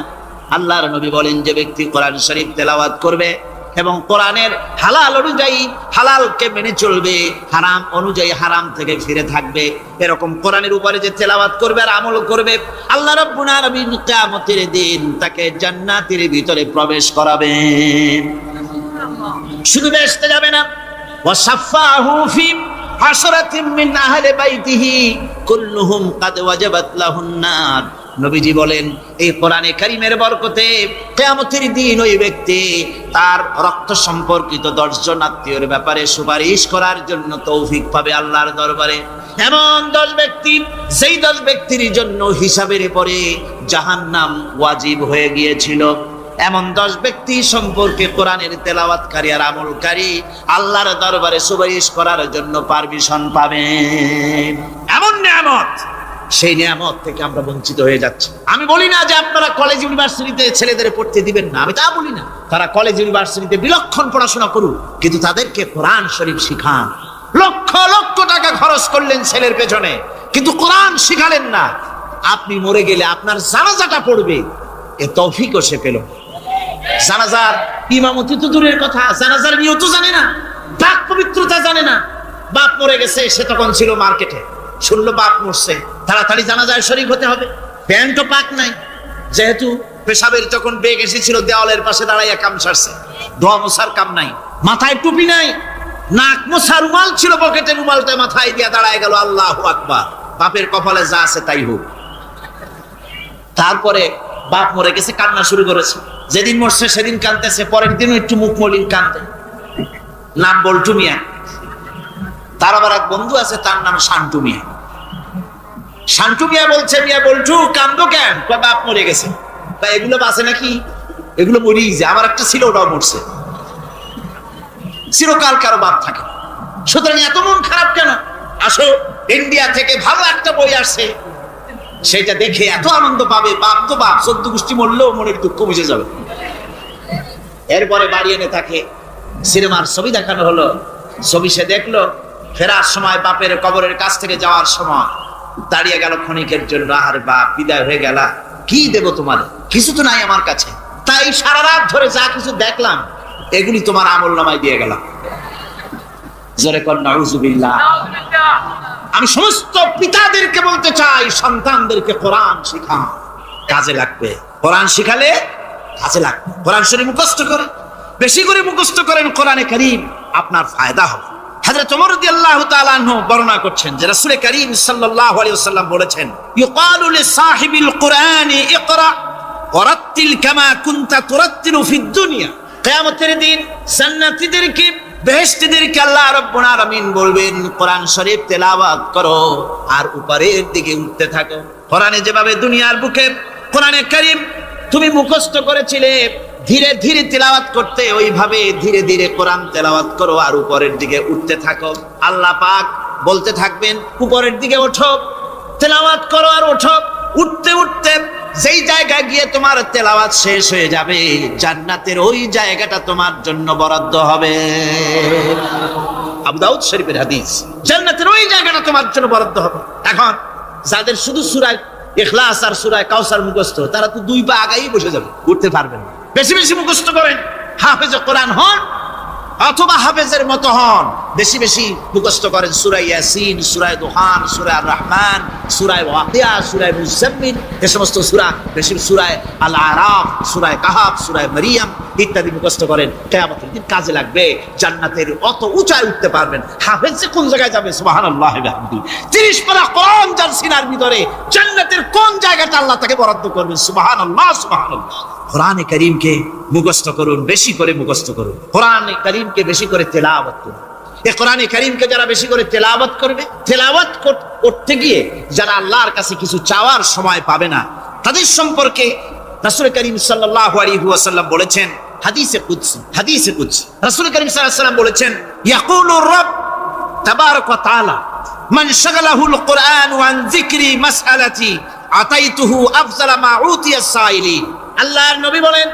আল্লাহর নবী বলেন, যে ব্যক্তি কোরআন শরীফ তেলাওয়াত করবে এবং কোরআনের হালাল অনুযায়ী হালালকে মেনে চলবে, হারাম অনুযায়ী হারাম থেকে ফিরে থাকবে, এরকম কোরআনের উপরে যে তেলাওয়াত করবে আর আমল করবে, আল্লাহ রাব্বুল আলামিন কিয়ামতের দিন তাকে জান্নাতের ভিতরে প্রবেশ করাবেন। শুধু বেহেশতে যাবে না, ওয়াসাফাহু ফি আশরাতিন মিন আহলি বাইতিহি কুল্লুহুম কাদ ওয়াজাবাত লাহুন নার। নবীজি বলেন, এই কোরআনে কারীমের বরকতে কিয়ামতের দিন ওই ব্যক্তি তার রক্ত সম্পর্কিত 10 জন আত্মীয়ের ব্যাপারে সুপারিশ করার জন্য তৌফিক পাবে আল্লাহর দরবারে। এমন 10 ব্যক্তি, সেই 10 ব্যক্তির জন্য হিসাবের পরে জাহান্নাম ওয়াজিব হয়ে গিয়েছিল, এমন 10 ব্যক্তি সম্পর্কে কোরআনের তেলাওয়াতকারী আর আমলকারী আল্লাহর দরবারে সুপারিশ করার জন্য পারমিশন পাবেন। এমন নিয়ামত, সেই নিয়ামত থেকে আমরা বঞ্চিত হয়ে যাচ্ছি। আমি বলি না যে আপনারা কলেজ ইউনিভার্সিটিতে ছেলেদের পড়তে দিবেন না, আমি তা বলি না। তারা কলেজ ইউনিভার্সিটিতে বিলক্ষণ পড়াশোনা করুক, কিন্তু তাদেরকে কোরআন শরীফ শিখান। লক্ষ লক্ষ টাকা খরচ করলেন ছেলের পেছনে, কিন্তু কোরআন শিখালেন না। আপনি মরে গেলে আপনার জানাজাটা পড়বে, এ তৌফিকও সে পেল। জানাজার ইমামতি তো দূরের কথা, জানাজার নিয়ত জানে না, পাক পবিত্রতা জানে না। বাপ মরে গেছে, সে তখন ছিল মার্কেটে, শুনলো বাপ মরছে, তাড়াতাড়ি জানাজায় শরীক হতে হবে। প্যান্টও পাক নাই, যেহেতু পেশাবের যখন বেগ এসেছিল দেওয়ালের পাশে দাঁড়াইয়া কাম সারছে, ধোয়া মোছার কাম নাই, মাথায় টুপি নাই, নাক মোছা রুমাল ছিল পকেটে, রুমালটা মাথায় দিয়া দাঁড়ায় গেল। আল্লাহু আকবার। বাপের কপালে যা আছে তাই হোক। তারপরে বাপ মরে গেছে, কান্না শুরু করেছে। যেদিন মরছে সেদিন কাঁদতেছে, পরের দিনও একটু মুখ মলিন কাঁদতে। নাম বল্টু মিয়া। তার আবার এক বন্ধু আছে, তার নাম শান্টু মিয়া। শান্টু মিয়া বলছে, মিয়া বল্টু কান্দো কেন? বাপ মরে গেছে। তা এগুলো বাঁচে নাকি? এগুলো মরেই যায়। আমার একটা ছিল, ওটাও মরছে। চিরকাল কারো বাপ থাকে, সুতরাং এত মন খারাপ কেন? আসো, ইন্ডিয়া থেকে ভালো একটা বই আসছে, সেটা দেখে এত আনন্দ পাবে। বাপ তো বাপ, 14 গোষ্ঠী মরলেও মনের দুঃখ বুঝে যাবে। এরপরে বাড়ি এনে তাকে সিনেমার ছবি দেখানো হলো। ছবি সে দেখলো, ফেরার সময় বাপের কবরের কাছ থেকে যাওয়ার সময় দাঁড়িয়ে গেল ক্ষণিকের জন্য। আহারে বাপ, বিদায় হয়ে গেলা, কি দেব তোমার? কিছু তো নাই আমার কাছে, তাই সারা রাত ধরে যা কিছু দেখলাম এগুলি তোমার আমল নামায় দিয়ে গেলাম। জোরে কর নাউজুবিল্লাহ। আমি সমস্ত পিতাদেরকে বলতে চাই, সন্তানদেরকে কোরআন শিখান, কাজে লাগবে। কোরআন শিখালে কাজে লাগবে। কোরআন শরীফ মুখস্থ করেন, বেশি করে মুখস্থ করেন কোরআনে কারীম, আপনার ফায়দা হবে। হযরত ওমর রাদিয়াল্লাহু তাআলা আনহু বর্ণনা করছেন যে রাসূল কারীম সাল্লাল্লাহু আলাইহি ওয়াসাল্লাম বলেছেন, ইউকালু লিসাহিবিল কুরআনি ইকরা ওয়ারাত্তিল কামা কুনতা তুরাত্তিলু ফিদ দুনিয়া। কিয়ামতের দিন জান্নাতীদেরকে, বেহেশতীদেরকে আল্লাহ রাব্বুল আলামিন বলবেন, কোরআন শরীফ তেলাওয়াত করো আর উপরের দিকে উঠতে থাকো। কোরআনে যেভাবে দুনিয়ার বুকে কোরআনে কারীম তুমি মুখস্থ করেছিলে, ধীরে ধীরে তেলাওয়াত করতে, ওইভাবে ধীরে ধীরে কোরআন তেলাওয়াত করো আর উপরের দিকে উঠতে থাকো। আল্লাহ পাক বলতে থাকবেন, উপরের দিকে ওঠো, তেলাওয়াত করো আর ওঠো। উঠতে উঠতে যেই জায়গায় গিয়ে তোমার তেলাওয়াত শেষ হয়ে যাবে, জান্নাতের ওই জায়গাটা তোমার জন্য বরাদ্দ হবে। আবু দাউদ শরীফের হাদিস। জান্নাতের ওই জায়গাটা তোমার জন্য বরাদ্দ হবে। এখন যাদের শুধু সূরা ইখলাস আর সূরা কাউসার মুখস্থ, তারা তো 2 পা আগাই বসে যাবে, উঠতে পারবেন না। বেশি বেশি মুখস্থ করেন, হাফেজে কোরআন হন অথবা হাফেজের মতো হন। বেশি বেশি মুখস্থ করেন সূরা ইয়াসিন, সূরা দুহান, সূরা আর রহমান, সূরা ওয়াকিয়া, সূরা মুজাম্মিল, এই সমস্ত সূরা, বেশি সূরা আল আরাফ, সূরা কাহাফ, সূরা মারিয়াম ইত্যাদি মুখস্থ করেন। কিয়ামতের দিন কাজে লাগবে, জান্নাতের অত উঁচায় উঠতে পারবেন। হাফেজ যে কোন জায়গায় যাবে, সুবহানাল্লাহি ওয়া বিহামদিহি। 30 পারা কোরআন যার সিনার ভিতরে, জান্নাতের কোন জায়গাটা আল্লাহ তাকে বরাদ্দ করবেন। সুবহানাল্লাহ, সুবহানাল্লাহ। কোরআনে কারীমকে মুখস্থ করুন, বেশি করে মুখস্থ করুন। কোরআনে কারীমকে বেশি করে তেলাওয়াত করুন। এই কোরআনে কারীমকে যারা বেশি করে তেলাওয়াত করবে, তেলাওয়াত করতে গিয়ে যারা আল্লাহর কাছে কিছু চাওয়ার সময় পাবে না, তাদের সম্পর্কে রাসূল করিম সাল্লাল্লাহু আলাইহি ওয়াসাল্লাম বলেছেন হাদিসে কুদসি, রাসূল করিম সাল্লাল্লাহু আলাইহি ওয়াসাল্লাম বলেছেন, ইয়াকুলুর রাব তাবারাক ওয়া তাআলা মান শাগালাহুল কুরআন ওয়ান যিকরি মাসআলাতি আতাইতুহু আফজালা মা উতিয়াস সাইলিন। আল্লাহর নবী বলেন,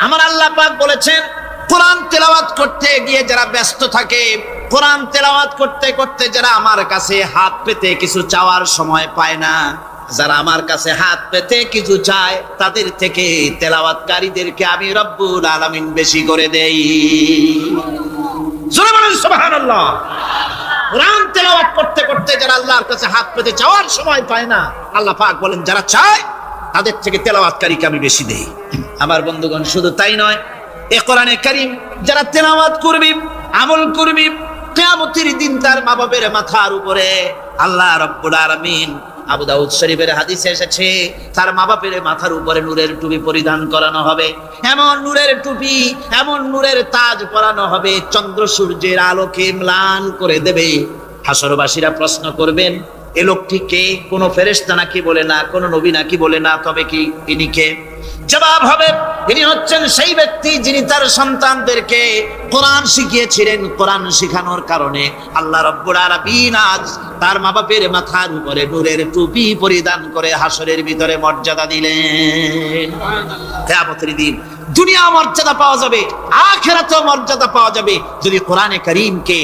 আমার আল্লাহ পাক বলেছেন, কোরআন তেলাওয়াত করতে গিয়ে যারা ব্যস্ত থাকে, কোরআন তেলাওয়াত করতে করতে যারা আমার কাছে হাত পেতে কিছু চাওয়ার সময় পায় না, যারা আমার কাছে হাত পেতে কিছু চায়, তাদের থেকে তেলাওয়াতকারীদেরকে আমি রব্বুল আলামিন বেশি করে দেই। জোরে বলেন সুবহানাল্লাহ। কোরআন তেলাওয়াত করতে করতে যারা আল্লাহর কাছে হাত পেতে চাওয়ার সময় পায় না, আল্লাহ পাক বলেন যারা চায় তাদের থেকে তেলাওয়াতকারীকে আমি বেশি দেই। আমার বন্ধুগণ, শুধু তাই নয়, এই কোরআনে কারীম যারা তেলাওয়াত করবে, আমল করবে, কিয়ামতের দিন তার মা বাপের মাথার উপরে আল্লাহ রাব্বুল আলামিন, আবু দাউদ শরীফের হাদিসে এসেছে, তার মা বাপের মাথার উপরে নূরের টুপি পরিধান করানো হবে। এমন নূরের টুপি, এমন নূরের তাজ পরানো হবে, চন্দ্র সূর্যের আলোকে ম্লান করে দেবে। হাসরবাসীরা প্রশ্ন করবেন, এ লোকটি কে? কোন ফেরেশতা নাকি বলে না, কোন নবী নাকি বলে না, তবে কি ইনি কে? জবাব হবে, ইনি হচ্ছেন সেই ব্যক্তি যিনি তার সন্তানদেরকে কোরআন শিখিয়েছিলেন। কোরআন শিখানোর কারণে আল্লাহ রাব্বুল আলামিন আজ তার মা বাপের মাথার উপরে নূরের টুপি পরিধান করে হাসরের ভিতরে মর্যাদা দিলেন। কিয়ামতের দিন দুনিয়া মর্যাদা পাওয়া যাবে, আখিরাতেও মর্যাদা পাওয়া যাবে যদি কোরআনে কারীমকে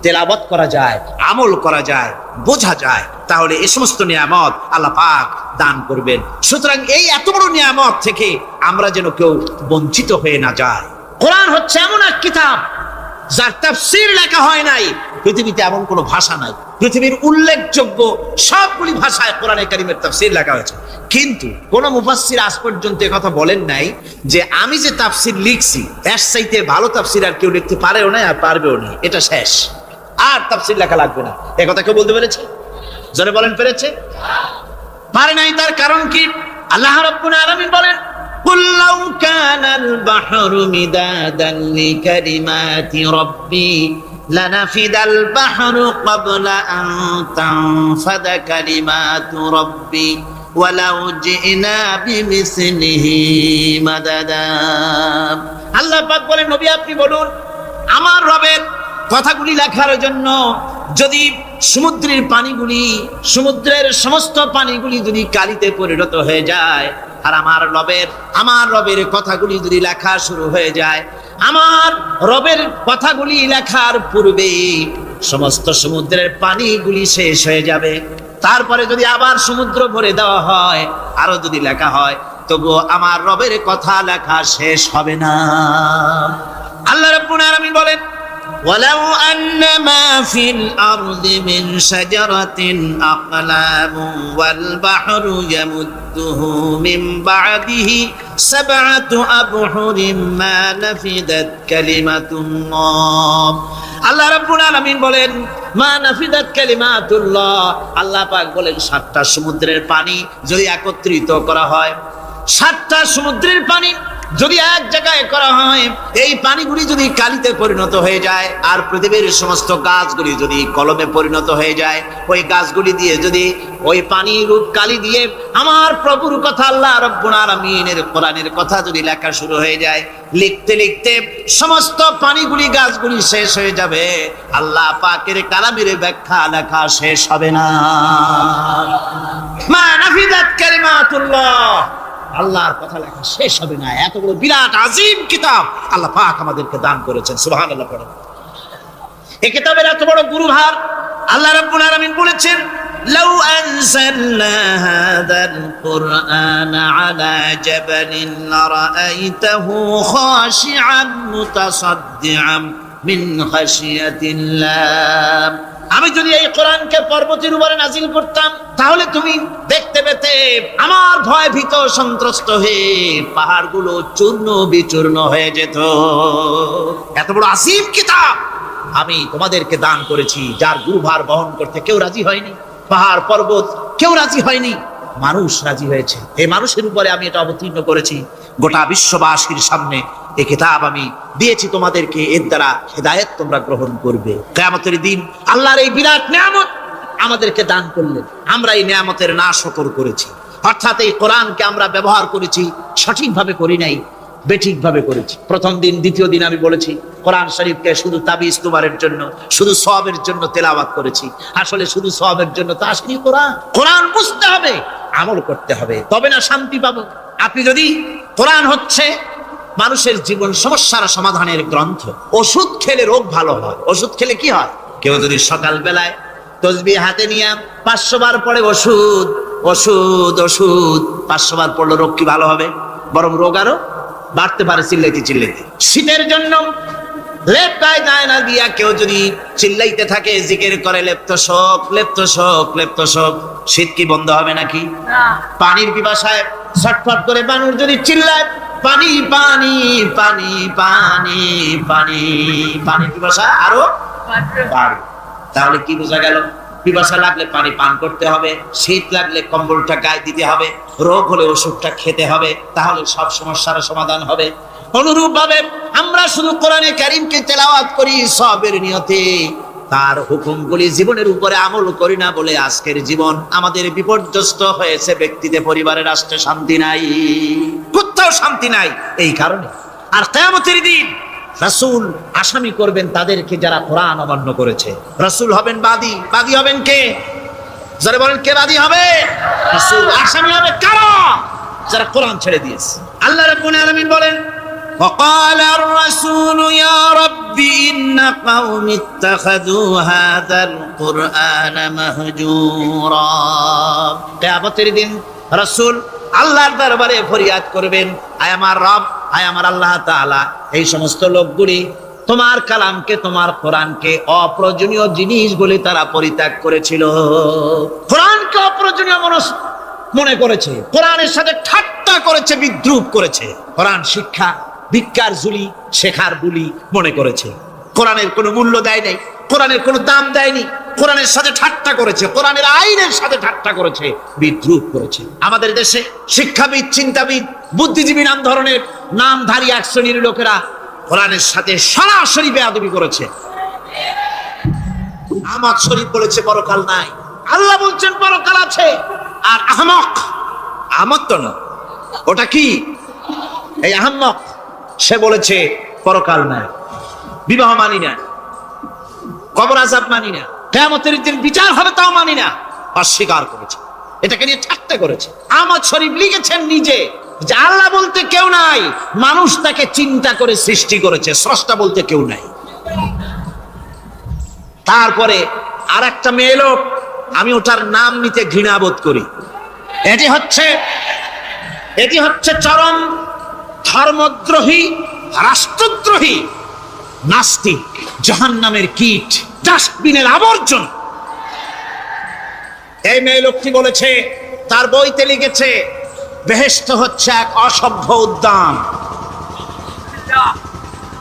তেলাওয়াত করা যায়, আমল করা যায়, বোঝা যায়, তাহলে এই সমস্ত নিয়ামত আল্লাহ পাক দান করবেন। সুতরাং এই এত বড় নিয়ামত থেকে আমরা যেন কেউ বঞ্চিত হয়ে না যায়। কোরআন হচ্ছে এমন এক কিতাব যার তাফসীর লেখা হয় নাই। পৃথিবীতে এমন কোনো ভাষা নাই, পৃথিবীর উল্লেখযোগ্য সবগুলি ভাষায় কোরআনে কারীমের তাফসীর লেখা হয়েছে, কিন্তু কোন মুফাসসির আজ পর্যন্ত কথা বলেন নাই যে আমি যে তাফসীর লিখছি এর চাইতে ভালো তাফসীর আর কেউ লিখতে পারেও না আর পারবেও না, এটা শেষ, আর তাফসীর লেখা লাগবে না। এই কথা কেউ বলতে পেরেছে? জোরে বলেন, পেরেছে? পারে নাই। তার কারণ কি? আল্লাহ রাব্বুল আলামিন বলেন, কুল লাউ কানাল বাহরু মিদাদান লিকালিমাতি রাব্বি লানাফিদাল বাহরু ক্বাবলা আন তানফাদা কালিমাতু রাব্বি ওয়ালাউ জিনা বিমিসলিহি মাদাদা। আল্লাহ পাক বলেন, নবী আপনি বলুন, আমার রবের কথাগুলি লেখার জন্য যদি সমুদ্রের পানিগুলি, সমুদ্রের সমস্ত পানিগুলি যদি কালিতে পরিণত হয়ে যায়, আর আমার রবের কথাগুলি যদি লেখা শুরু হয়ে যায়, আমার রবের কথাগুলি লেখার পূর্বে সমস্ত সমুদ্রের পানিগুলি শেষ হয়ে যাবে, তারপরে যদি আবার সমুদ্র ভরে দেওয়া হয়, আরো যদি লেখা হয়, তবুও আমার রবের কথা লেখা শেষ হবে না। আল্লাহ রাব্বুল আলামিন বলেন, ولو أن ما في الأرض من شجرة أقلام والبحر يمده من بعده 7 أبحر ما نفدت كلمة الله। আল্লাহ রাব্বুল আলামিন বলেন, মা নাফিদাত কালিমাতুল্লাহ। আল্লাহ পাক বলেন, 7টা সমুদ্রের পানি যদি একত্রিত করা হয়, 7টা সমুদ্রের পানি যদি এক জায়গায় করা হয়, এই পানিগুলি যদি কালিতে পরিণত হয়ে যায়, আর পৃথিবীর সমস্ত গাছগুলি যদি কলমে পরিণত হয়ে যায়, ওই গাছগুলি দিয়ে যদি ওই পানি রূপ কালি দিয়ে আমার প্রভুর কথা, আল্লাহ রাব্বুল আলামিনের কোরআনের কথা যদি লেখা শুরু হয়ে যায়, লিখতে লিখতে সমস্ত পানিগুলি, গাছগুলি শেষ হয়ে যাবে, আল্লাহ পাকের কালামের ব্যাখ্যা লেখা শেষ হবে না। মা নাফিদাত কালিমাতুল্লাহ, আল্লাহর কথা লেখা শেষ হবে না। এত বড় বিরাট আজিম কিতাব আল্লাহ পাক আমাদেরকে দান করেছেন, সুবহানাল্লাহ পড়েন। এই কিতাবের এত বড় গুরুভার আল্লাহ রাব্বুল আলামিন বলেছেন, লাউ আনজালনা হাযাল কুরআন আলা জাবালিন লারাআইতাহু খাশিআন মুতাসাদ্দিআন মিন খাশিয়াতিল্লাহ। আমি যদি এই কোরআনকে পর্বতের উপরে নাজিল করতাম তাহলে তুমি দেখতে পেতে আমার ভয় ভীত সন্ত্রস্ত হয়ে পাহাড়গুলো চূর্ণ বিচূর্ণ হয়ে যেত। এত বড় আসিম কিতাব আমি তোমাদেরকে দান করেছি, যার গুরুভার বহন করতে কেউ রাজি হয়নি, পাহাড় পর্বত কেউ রাজি হয়নি, মানুষ রাজি হয়েছে। এই মানুষের উপরে আমি এটা অবতীর্ণ করেছি, গোটা বিশ্ববাসীর সামনে এই কিতাব আমি দিয়েছি তোমাদেরকে, এর দ্বারা হেদায়েত তোমরা গ্রহণ করবে। কিয়ামতের দিন আল্লাহর এই বিরাট নিয়ামত আমাদেরকে দান করলেন, আমরা এই নিয়ামতের নাশকর করেছি, অর্থাৎ এই কোরআনকে আমরা ব্যবহার করেছি সঠিকভাবে করি নাই, বেঠিকভাবে করেছি। প্রথম দিন দ্বিতীয় দিন আমি বলেছি কোরআন শরীফকে শুধু তাবিজ তুমারের জন্য, শুধু সওয়াবের জন্য তেলাওয়াত করেছি। আসলে শুধু সওয়াবের জন্য তা আসেনি। কোরআন বুঝতে হবে, আমল করতে হবে, তবে না শান্তি পাবো। আপনি যদি কোরআন হচ্ছে মানুষের জীবন সমস্যার সমাধানের গ্রন্থ। ওষুধ খেলে রোগ ভালো হয়, ওষুধ খেলে কি হয়? কেউ যদি সকাল বেলায় তসবিহ হাতে নিয়ে 500 বার পড়ে ওষুধ ওষুধ ওষুধ, 500 বার পড়লে রোগ কি ভালো হবে? বরং রোগ আরো বাড়তে পারে চিল্লাইতে চিল্লাইতে। শীতের জন্য লেপ গায়ে গায়ে না দিয়া কেউ যদি চিল্লাইতে থাকে, জিকির করে লেপ্ত শোক লেপ্ত শোক লেপ্ত শোক, শীত কি বন্ধ হবে নাকি? পানির পিপাসায় ছটফট করে মানুষ যদি চিল্লায় পানি পানি পানি পানি পানি, পানির পিপাসা আরো বাড়বে। তাহলে কি বোঝা গেল? পিপাসা লাগলে পানি পান করতে হবে, শীত লাগলে কম্বলটা গায়ে দিতে হবে, রোগ হলে ওষুধটা খেতে হবে, তাহলে সব সমস্যার সমাধান হবে। অনুরূপ ভাবে আমরা শুধু কোরআনে কারীমকে তেলাওয়াত করি সওয়াবের নিয়তে, তার হুকুমগুলি জীবনের উপরে আমল করি না বলে আজকের জীবন আমাদের বিপর্যস্ত হয়েছে। ব্যক্তিতে, পরিবারে, রাষ্ট্রে শান্তি নাই, কোথাও শান্তি নাই এই কারণে। আর কিয়ামতের দিন রাসূল আসামি করবেন তাদেরকে যারা কোরআন অমান্য করেছে। রাসূল হবেন বাদী, বাদী হবেন কে? যারা বলেন কে বাদী হবে? রাসূল। আসামি হবে কারা? যারা কোরআন ছেড়ে দিয়েছে। আল্লাহ রাব্বুল আলামিন বলেন وقال الرسول يا رب إن قوم اتخذوا هذا القرآن مهجورا। কিয়ামতের দিন রাসূল আল্লাহর দরবারে ফরিয়াদ করবেন, আয় আমার রব, আয় আমার আল্লাহ তাআলা, এই সমস্ত লোকগুলি তোমার কালামকে, তোমার কোরআনকে অপ্রয়োজনীয় জিনিস বলে তারা পরিত্যাগ করেছিল। কোরআনকে অপ্রয়োজনীয় মনে করেছে, কোরআনের সাথে ঠাট্টা করেছে, বিদ্রুপ করেছে, কোরআন শিক্ষা ভিক্ষার ঝুলি, শেখার বুলি মনে করেছে। কোরআনের কোনো মূল্য দেয় নাই, কোরআনের কোনো দাম দেয়নি, কোরআনের সাথে ঠাট্টা করেছে, কোরআনের আইনের সাথে ঠাট্টা করেছে, বিদ্রুপ করেছে। আমাদের দেশে শিক্ষাবিদ, চিন্তাবিদ, বুদ্ধিজীবী নাম ধরনের নামধারী এক শ্রেণীর লোকেরা কোরআনের সাথে সরাসরি বেয়াদবি করেছে। আহমদ শরীফ বলেছে পরকাল নাই, আল্লাহ বলছেন পরকাল আছে। আর আহমক, আহমদ তো না, ওটা কি? এই আহমক, সে বলেছে পরকাল নাই, বিবাহ মানি না, কবর আযাব মানি না, কিয়ামতের দিন বিচার হবে তাও মানি না, অস্বীকার করেছে। এটাকে নিয়ে ঠাট্টা করেছে। আহমদ শরীফ লিখেছেন নিজে যে আল্লাহ বলতে কেউ নাই, মানুষ তাকে চিন্তা করে সৃষ্টি করেছে, স্রষ্টা বলতে কেউ নাই। তারপরে আর একটা মেয়ে লোক, আমি ওটার নাম নিতে ঘৃণা বোধ করি, এটি হচ্ছে চরম ধর্মদ্রোহী, রাষ্ট্রদ্রোহী, নাস্তিক, জাহান্নামের কীট, ডাস্টবিনের আবর্জন। এই মেয়ে লোকটি বলেছে, তার বইতে লিখেছে বেহেশত হচ্ছে এক অসভ্য উদ্যান।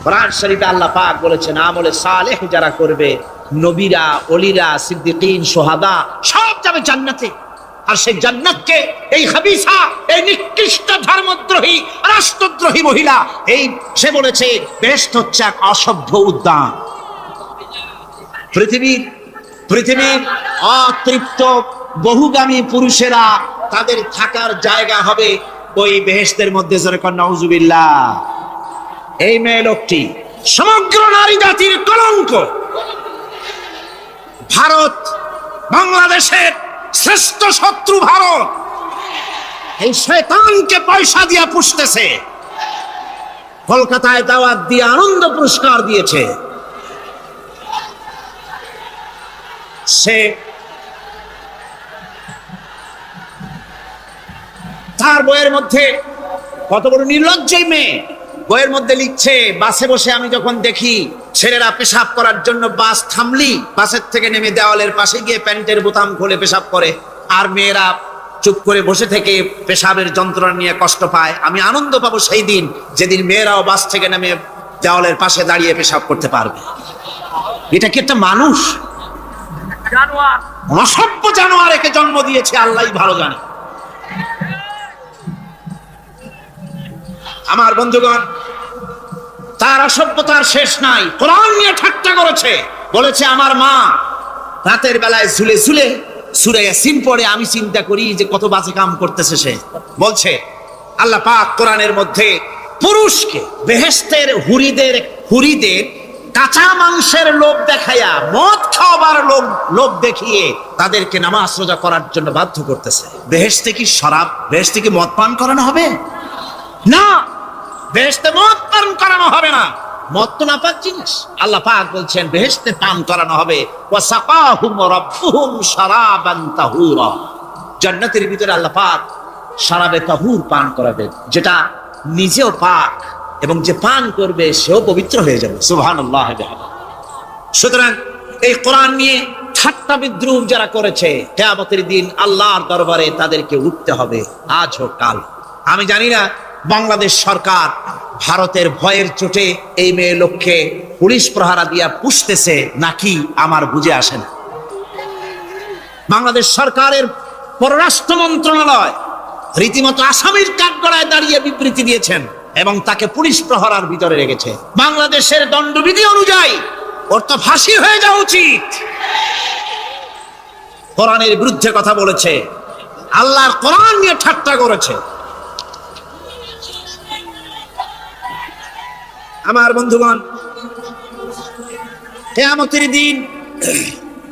কোরআন শরীফে আল্লাহ পাক বলেছেন আমলে সালেহ যারা করবে, নবীরা, ওলিরা, সিদ্দিকীন, শুহাদা সব যাবে জান্নাতে। আর সেই জান্নাতকে এই খাবিসা, এই নিকৃষ্ট ধর্মদ্রোহী, রাষ্ট্রদ্রোহী মহিলা, এই সে বলেছে বেহেশত হচ্ছে এক অসভ্য উদ্যান। পৃথিবীর অতৃপ্ত বহুগামী পুরুষেরা তাদের থাকার জায়গা হবে ওই বেহেশতের মধ্যে। যেরকম নাউজুবিল্লাহ। এই মেয়ে লোকটি সমগ্র নারী জাতির কলঙ্ক। ভারত, বাংলাদেশের শ্রেষ্ঠ শত্রু ভারত, এই শয়তানকে পয়সা দিয়ে পুষতেছে। কলকাতায় দাওয়াত দিয়ে আনন্দ পুরস্কার দিয়েছে। সে তার বইয়ের মধ্যে কত বড় নির্লজ্জ মেয়ে, বইয়ের মধ্যে লিখছে, বাসে বসে আমি যখন দেখি ছেলেরা পেশাব করার জন্য বাস থামলি বাসের থেকে নেমে দেওয়ালের পাশে গিয়ে প্যান্টের বোতাম খুলে পেশাব করে, আর মেয়েরা চুপ করে বসে থেকে পেশাবের যন্ত্রণা নিয়ে কষ্ট পায়, আমি আনন্দ পাবো সেই দিন যেদিন মেয়েরাও বাস থেকে নেমে দেওয়ালের পাশে দাঁড়িয়ে পেশাব করতে পারবে। এটা কি একটা মানুষ? অসভ্য জানোয়ার একে জন্ম দিয়েছে, আল্লাহই ভালো জানে। আমার বন্ধুগণ, তার অসভ্যতার শেষ নাই। কোরআন নিয়ে ঠাট্টা করেছে, বলেছে আমার মা রাতের বেলায় ঝুলে ঝুলে সূরা ইয়াসিন পড়ে, আমি চিন্তা করি যে কত বাজে কাম করতেছে সে। বলছে আল্লাহ পাক কোরআনের মধ্যে পুরুষকে বেহেশতের হুরিদের কাঁচা মাংসের লোভ দেখাইয়া, মদ খাওয়াবার লোভ দেখিয়ে তাদেরকে নামাজ রোজা করার জন্য বাধ্য করতেছে। বেহেশতে কি শরাব, বেহেশতে কি মদ পান করানো হবে? না, বেহেশতে মদ পান করানো হবে না। মদ তো নাপাক জিনিস। আল্লাহ পাক বলছেন বেহেশতে পান করানো হবে, ওয়াসাকাহুম রাব্বুহুম শারাবান তাহুরা। জান্নাতের ভিতরে আল্লাহ পাক শারাবে তাহুর পান করাবেন, যেটা নিজেও পাক এবং যে পান করবে সেও পবিত্র হয়ে যাবে। সুবহানাল্লাহ। সুতরাং এই কোরআন নিয়ে ঠাট্টা বিদ্রুপ যারা করেছে, কিয়ামতের দিন আল্লাহর দরবারে তাদেরকে উঠতে হবে, আজ হোক কাল। আমি জানি না বাংলাদেশ সরকার ভারতের ভয়ের চোটে এই মেয়ে লোককে পুলিশ প্রহারা দিয়া পুষতেছে নাকি আমার বুঝে আসে না। বাংলাদেশ সরকারের পররাষ্ট্র মন্ত্রণালয় রীতিমতো আসামির কাঠগড়ায় দাঁড়িয়ে বিবৃতি দিয়েছেন এবং তাকে পুলিশ প্রহরার ভিতরে রেখেছে। বাংলাদেশের দণ্ডবিধি অনুযায়ী ওর তো ফাঁসি হয়ে যাওয়া উচিত। কোরআনের বিরুদ্ধে কথা বলেছে, আল্লাহর কোরআন নিয়ে ঠাট্টা করেছে। আমার বন্ধুগণ,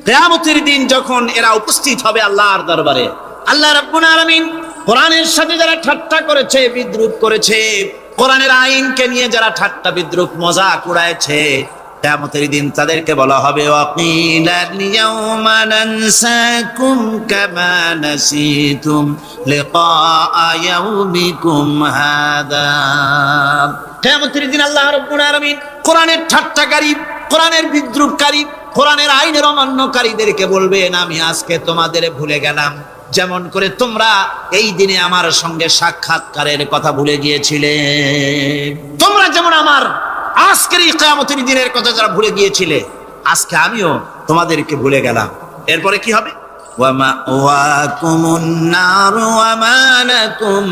কিয়ামতের দিন যখন এরা উপস্থিত হবে আল্লাহর দরবারে, আল্লাহ রাব্বুল আলামিন কোরআনের সাথে যারা ঠাট্টা করেছে, বিদ্রুপ করেছে, কোরআনের আইনকে নিয়ে যারা ঠাট্টা বিদ্রুপ মজাক উড়াইছে, কিয়ামতের দিন তাদেরকে বলা হবে ওয়াকিলাল ইয়াউমা নানসাকুম কামা নাসিতুম লিকা ইয়াউমিকুম হাদা। কিয়ামতের দিন আল্লাহ রাব্বুল আলামিন কোরআনের ঠাট্টাকারী, কোরআনের বিদ্রুপকারী, কোরআনের আইনের অমান্যকারীদেরকে বলবেন আমি আজকে তোমাদের ভুলে গেলাম, যেমন করে তোমরা এই দিনে আমার সঙ্গে সাক্ষাৎকারের কথা ভুলে গিয়েছিলে। তোমরা যেমন আমার আজকের এই কিয়ামতের দিনের কথা যারা ভুলে গিয়েছিলে, আজকে আমিও তোমাদেরকে ভুলে গেলাম। এরপরে কি হবে? ওয়ামা ওয়াকুমুন নার ওয়া মা লাকুম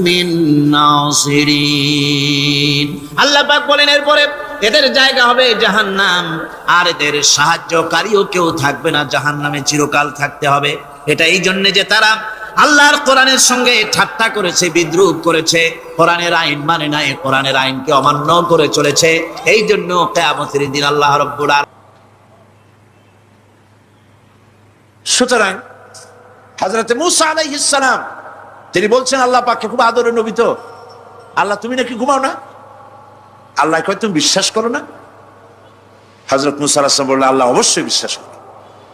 মিন নাসিরিন। আল্লাহ পাক বলেন এরপরে এদের জায়গা হবে জাহান্নাম, আর এদের সাহায্যকারীও কেউ থাকবে না, জাহান্নামে চিরকাল থাকতে হবে। এটা এই জন্য যে তারা আল্লাহর কোরআনের সঙ্গে ঠাট্টা করেছে, বিদ্রুপ করেছে, কোরআনের আইন মানে নাই, কোরআনের আইনকে অমান্য করে চলেছে। এই জন্য কিয়ামতের দিন আল্লাহ রাব্বুল আলামিন। সুতরাং হযরত মূসা আলাইহিস সালাম তিনি বলছেন আল্লাহ পাককে খুব আদরের নবী, তো আল্লাহ তুমি নাকি ঘুমাও না? আল্লাহ কয় তুমি বিশ্বাস করো না? হযরত মূসা আলাইহিস সালাম বললেন আল্লাহ অবশ্যই বিশ্বাস করি,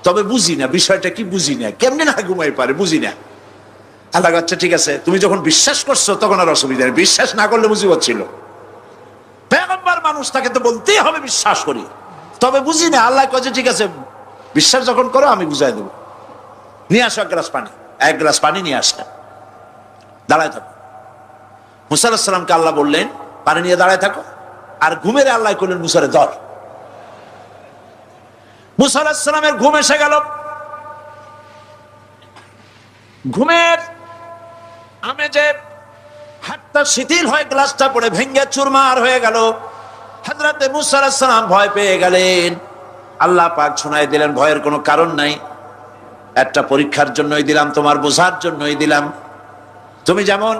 তবে বুঝি না বিষয়টা কি, বুঝি না কেমনে না ঘুমাই পারে, বুঝি না। আল্লাহ আচ্ছা ঠিক আছে, তুমি যখন বিশ্বাস করছো তখন আর অসুবিধা নেই, বিশ্বাস না করলে মুসিবত ছিল। পয়গম্বর মানুষ, তাকে তো বলতেই হবে বিশ্বাস করি, তবে বুঝি না। আল্লাহ কয় ঠিক আছে, বিশ্বাস যখন করো আমি বুঝাই দেবো, নিয়ে আসো এক গ্লাস পানি। এক গ্লাস পানি নিয়ে আসলেন, দাঁড়ায় থাকো। মূসা আলাইহিস সালামকে আল্লাহ বললেন পানি নিয়ে দাঁড়ায় থাকো, আর ঘুমের আল্লাহ করলেন মূসারে ধর। মূসা আলাইহিস সালামের ঘুম এসে গেল, ঘুমের আমেজে হাতটা শিথিল হয়ে গ্লাসটা পড়ে ভেঙে চুরমার হয়ে গেল। হযরত মূসা আলাইহিস সালাম ভয় পেয়ে গেলেন। আল্লাহ পাক শোনায় দিলেন ভয়ের কোনো কারণ নাই, একটা পরীক্ষার জন্যই দিলাম, তোমার বোঝার জন্যই দিলাম। তুমি যেমন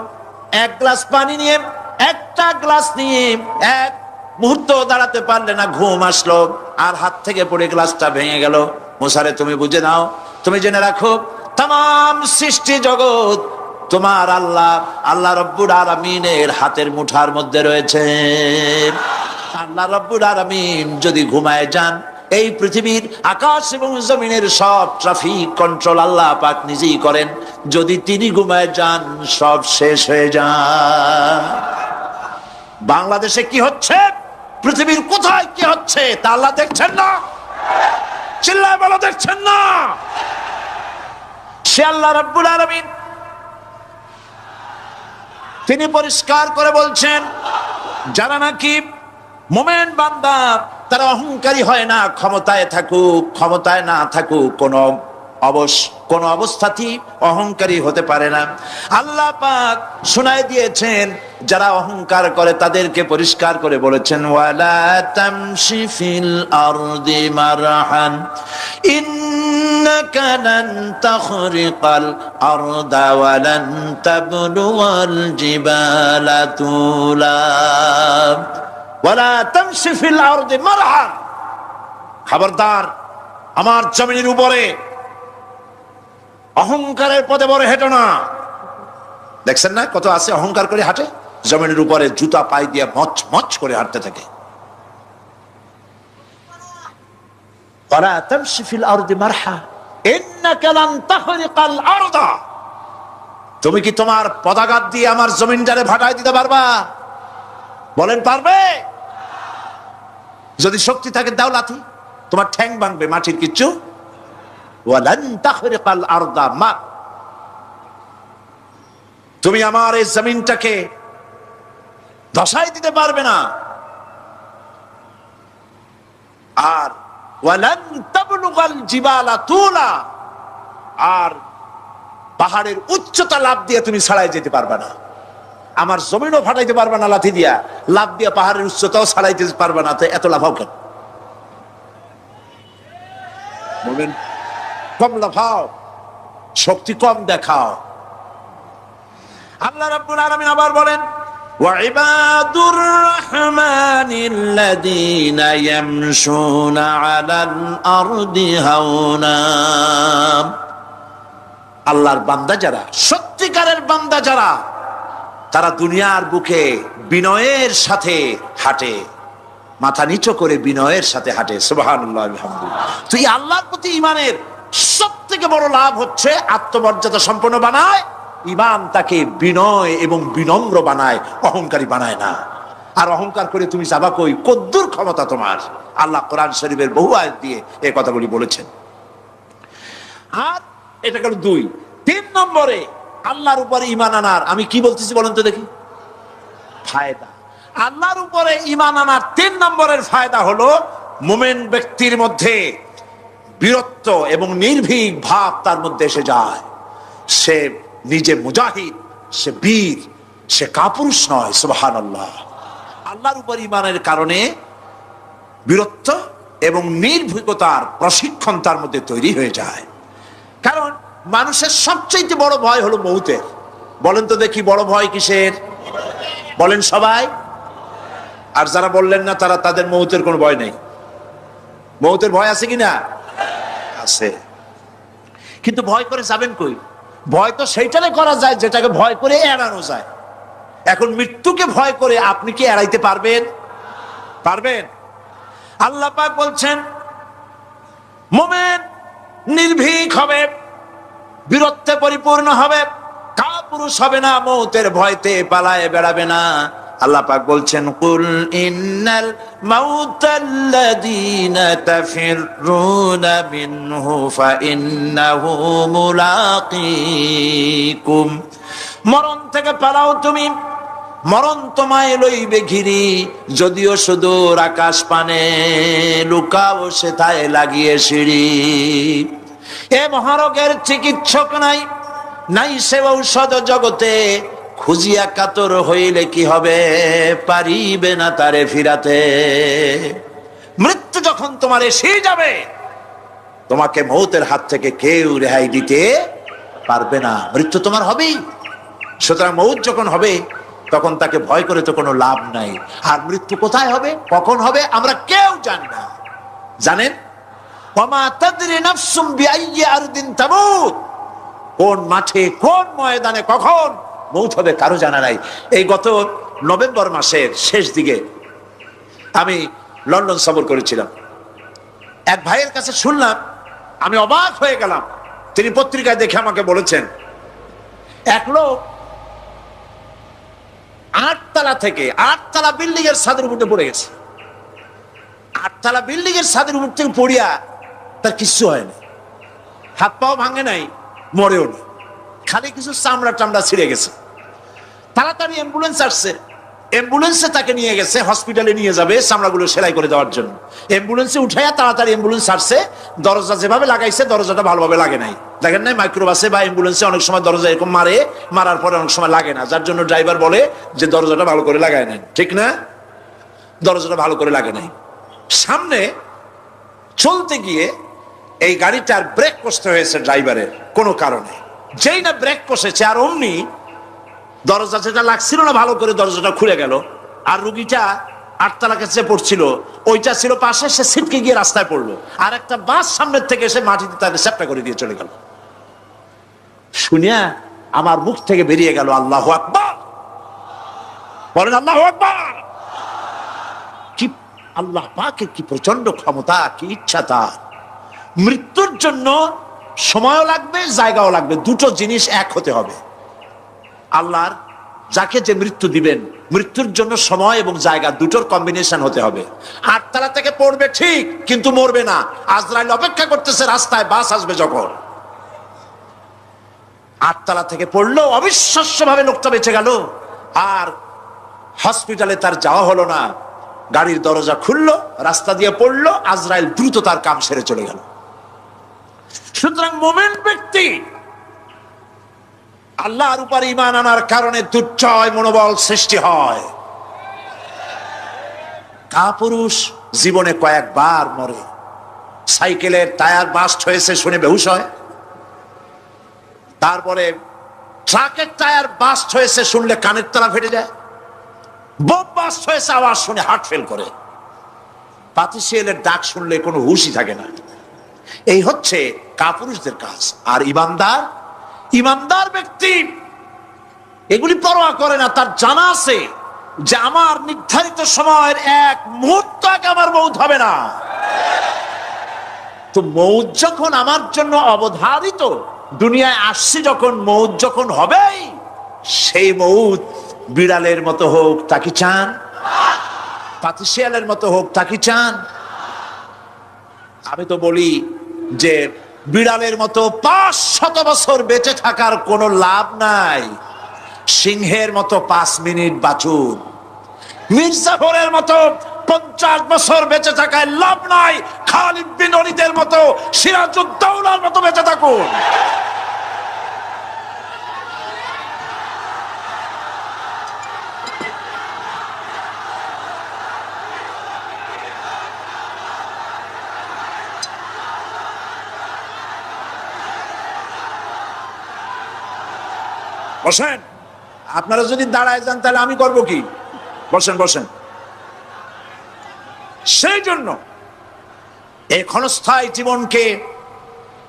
এক গ্লাস পানি নিয়ে, একটা গ্লাস নিয়ে এক মুহূর্ত দাঁড়াতে পারলে না, ঘুম আসলো আর হাত থেকে পড়ে গ্লাসটা ভেঙে গেল। মুসারে তুমি বুঝে নাও, তুমি জেনে রাখো তাম সৃষ্টি জগৎ তোমার আল্লাহ রব্বুল আলামিনের হাতের মুঠার মধ্যে রয়েছে। আল্লাহ রব্বুল আলামিন যদি ঘুমায় যান, এই পৃথিবীর আকাশ এবং জমিনের সব ট্রাফিক কন্ট্রোল আল্লাহ পাক নিজেই করেন। যদি তিনি ঘুমায় যান সব শেষ হয়ে যায়। বাংলাদেশে কি হচ্ছে, পৃথিবীর কোথায় কি হচ্ছে তা আল্লাহ দেখছেন না? চিল্লায় বলো, দেখছেন না? সে আল্লাহ রাব্বুল আলামিন তিনি পরিষ্কার করে বলছেন, যারা নাকি মুমিন বান্দা তারা অহংকারী হয় না, ক্ষমতায় থাকুক ক্ষমতায় না থাকুক কোন অবস্থাতেই অহংকারী হতে পারে না। আল্লাহ পাক শোনায় দিয়েছেন, যারা অহংকার করে তাদেরকে পরিষ্কার করে বলেছেন, ওয়ালা তামশি ফিল আরদি মারহান ইন্নাকা লান তাখরিকাল আরদা ওয়া লান তাবলুগাল জিবালা তুলা ওয়ালা তামশি ফিল আরদি মারহান। খবরদার, আমার জমিনের উপরে অহংকারের পথে বড় হেঁটো না। দেখছেন না কত আছে অহংকার করে হাঁটে, জমিনের উপরে জুতা পায়ে দিয়ে মচ মচ করে হাঁটতে থাকে। ওয়ালা তামশি ফিল আরদি মারহা ইন্নাকা লান তাখরিকাল আরদা। তুমি কি তোমার পদাঘাত দিয়ে আমার জমিনটারে ভাটায় দিতে পারবা? বলেন পারবে? যদি শক্তি থাকে দাও লাথি, তোমার ঠ্যাং ভাঙবে, মাটির কিচ্ছু। ওয়ালান তাখরিকাল আরদা মা, তুমি আমার এই জমিনটাকে ধসাই দিতে পারবে না। আর ওয়ালান তাবলুগাল জিবালা তুলা, আর পাহাড়ের উচ্চতা লাফ দিয়ে তুমি ছাড়াই যেতে পারবে না। আমার জমিনও ফাটাইতে পারবে না লাথি দিয়া, লাফ দিয়ে পাহাড়ের উচ্চতাও ছাড়াইতে পারবে না। তো এত লাফাও কেন? বলবেন কম লাফাও, শক্তি কম দেখাও। আল্লাহ রাব্বুল আলামিন আবার বলেন, ওয়া ইবাদুর রাহমানিল্লাযীনা ইয়ামশুনা আলাল আরদি হাওনা। আল্লাহর বান্দা যারা, সত্যিকারের বান্দা যারা, তারা দুনিয়ার বুকে বিনয়ের সাথে হাঁটে, মাথা নিচু করে বিনয়ের সাথে হাঁটে। সুবহানাল্লাহ আলহামদুলিল্লাহ। তো এই আল্লাহর প্রতি ঈমানের সব থেকে বড় লাভ হচ্ছে আত্মমর্যাদা সম্পন্ন বানায়। ঈমান তাকে বিনয় এবং বিনম্র বানায়, অহংকারী বানায় না। আর অহংকার করে তুমি যাবা কই? কদ্দুর ক্ষমতা তোমার? আল্লাহ কোরআন শরীফের বহু আয়াত দিয়ে এই কথাগুলি বলেছেন। আর এটা গেল 2। 3 নম্বরে আল্লাহর উপরে ঈমান আনার, আমি কি বলতেছি বলেন তো দেখি, ফায়দা। আল্লাহর উপরে ঈমান আনার 3 নম্বরের ফায়দা হলো, মুমিন ব্যক্তির মধ্যে বীরত্ব এবং নির্ভীক ভাব তার মধ্যে এসে যায়। সে নিজে মুজাহিদ, সে বীর, সে কাপুরুষ নয়। সুবহানাল্লাহ। আল্লাহর উপর ঈমানের কারণে বীরত্ব এবং নির্ভীকতার প্রশিক্ষণ তার মধ্যে তৈরি হয়ে যায়। কারণ মানুষের সবচেয়ে বড় ভয় হলো মৌতের। বলেন তো দেখি, বড় ভয় কিসের? বলেন সবাই। আর যারা বললেন না তারা, তাদের মৌতের কোনো ভয় নেই। মৌতের ভয় আছে কিনা? আছে। কিন্তু ভয় করে যাবেন কই? ভয় তো সেইটারে করা যায় যেটাকে ভয় করে এড়ানো যায়। এখন মৃত্যুকে ভয় করে আপনি কি এড়াইতে পারবেন? পারবেন? আল্লাহ পাক বলছেন, মুমিন নির্ভীক হবে, বীরত্বে পরিপূর্ণ হবে, কাপুরুষ হবে না, মৌতের ভয়তে পালায়ে বেড়াবে না। আল্লাহ পাক বলছেন, কুল ইন্নাল মাউতাল্লাযীনা তাফিররুনা মিনহু ফাইন্নাহু মুলাকীকুম। মরণ থেকে পালাও তুমি, মরণ তোমায় লইবে ঘিরি, যদিও সুদূর আকাশ পানে, লুকাও সেথায় লাগিয়ে সিঁড়ি। এ মহারোগের চিকিৎসক নাই, নাই সে ঔষধ জগতে, খুঁজিয়া কাতর হইলে কি হবে, পারিবে না তারে ফিরাতে। মৃত্যু যখন তোমার এসে যাবে, তোমাকে মৌতের হাত থেকে কেউ রেহাই দিতে পারবে না। মৃত্যু তোমার হবেই। সুতরাং মৌত যখন হবে তখন তাকে ভয় করে তো কোনো লাভ নাই। আর মৃত্যু কোথায় হবে, কখন হবে, আমরা কেউ জানি না। জানেন, ওমা তাদরি নাফসুম বিআইয়ি আরদিন তামুত, কোন মাঠে কোন ময়দানে কখন মৌত হবে কারো জানা নাই। এই গত নভেম্বর মাসের শেষ দিকে আমি লন্ডন সফর করেছিলাম। এক ভাইয়ের কাছে শুনলাম, আমি অবাক হয়ে গেলাম। তিনি পত্রিকায় দেখে আমাকে বলেছেন, এক লোক 8 তলা থেকে 8 তলা বিল্ডিং এর ছাদের উপরে পড়ে গেছে। 8 তলা বিল্ডিং এর ছাদের উপর থেকে পড়িয়া তার কিচ্ছু হয়নি, হাত পাও ভাঙে নাই, মরেও না, খালি কিছু চামড়া টামড়া ছিঁড়ে গেছে। তাড়াতাড়ি অ্যাম্বুলেন্স আসছে, অ্যাম্বুলেন্সে তাকে নিয়ে গেছে, হসপিটালে নিয়ে যাবে চামড়াগুলো সেলাই করে দেওয়ার জন্য। অ্যাম্বুলেন্সে উঠাইয়া তাড়াতাড়ি অ্যাম্বুলেন্স আসছে। দরজা যেভাবে লাগাইছে দরজাটা ভালোভাবে লাগে নাই। দেখেন নাই মাইক্রোবাসে বা অ্যাম্বুলেন্সে অনেক সময় দরজা এরকম মারে, মারার পরে অনেক সময় লাগে না, যার জন্য ড্রাইভার বলে যে দরজাটা ভালো করে লাগায় নাই, ঠিক না? দরজাটা ভালো করে লাগে নাই। সামনে চলতে গিয়ে এই গাড়িটার ব্রেক কষতে হয়েছে ড্রাইভারের কোনো কারণে। যেই না ব্রেক কষেছে আর অমনি দরজা যেটা লাগছিল না ভালো করে দরজাটা খুলে গেল। আর রুগীটা 8 তলা কাছে পড়ছিল, ওইটা ছিল পাশে, সে ছিটকে গিয়ে রাস্তায় পড়লো। আর একটা বাস সামনের থেকে এসে মাটিতে তাকে চ্যাপ্টা করে দিয়ে চলে গেল। শুনিয়া আমার মুখ থেকে বেরিয়ে গেল আল্লাহু আকবার। বলেন আল্লাহু আকবার। কি আল্লাহ পাকের কি প্রচন্ড ক্ষমতা, কি ইচ্ছা তার। মৃত্যুর জন্য সময়ও লাগবে, জায়গাও লাগবে, দুটো জিনিস এক হতে হবে। আল্লাহর যাকে যে মৃত্যু দিবেন, মৃত্যুর জন্য সময় এবং জায়গা দুটোর কম্বিনেশন হতে হবে। 8 তলা থেকে পড়বে ঠিক, কিন্তু মরবে না। আজরাইল অপেক্ষা করতেছে রাস্তায়, বাস আসবে যখন। 8 তলা থেকে পড়লো, অবিশ্বাস্য ভাবে লোকটা বেঁচে গেল। আর হসপিটালে তার যাওয়া হলো না, গাড়ির দরজা খুললো, রাস্তা দিয়ে পড়লো, আজরাইল দ্রুত তার কাম সেরে চলে গেল। সুতরাং মুমিন ব্যক্তি আল্লাহর উপর ঈমান আনার কারণে দুর্জয় মনোবল সৃষ্টি হয়। কাপুরুষ জীবনে কয়েকবার মরে। সাইকেলের টায়ার বাস্ট হয়েছে শুনে বেহুশ হয়, তারপরে ট্রাকের টায়ার বাস্ট হয়েছে শুনলে কানের তলা ফেটে যায়, বোম বাস্ট হয়েছে আওয়াজ শুনে হার্ট ফেল করে, পাতিশিয়ালের ডাক শুনলে কোনো হুঁশই থাকে না। এই হচ্ছে কাপুরুষদের কাজ। আর ইমানদার ব্যক্তি এগুলি পরোয়া করে না। তার জানা আছে যে আমার নির্ধারিত সময়ের এক মুহূর্ত আগে আমার মৌত হবে না। তো মৌত যখন আমার জন্য অবধারিত, দুনিয়ায় আসছি যখন, মৌত যখন হবেই, সেই মৌত বিড়ালের মতো হোক তাকে চান, পাতিশিয়ালের মতো হোক তাকে চান। আমি তো বলি যে বিড়ালের মতো 500 বছর বেঁচে থাকার কোনো লাভ নাই, সিংহের মতো 5 মিনিট বাঁচুন। মির্জাফরের মতো 50 বছর বেঁচে থাকায় লাভ নাই, খালিদ বিন ওলীদের মতো, সিরাজউদ্দৌলার মতো বেঁচে থাকুন। বসেন, আপনারা যদি দাঁড়ায় যান তাহলে আমি করব কি? বসেন বসেন। সেই জন্য এই ক্ষণস্থায়ী জীবনকে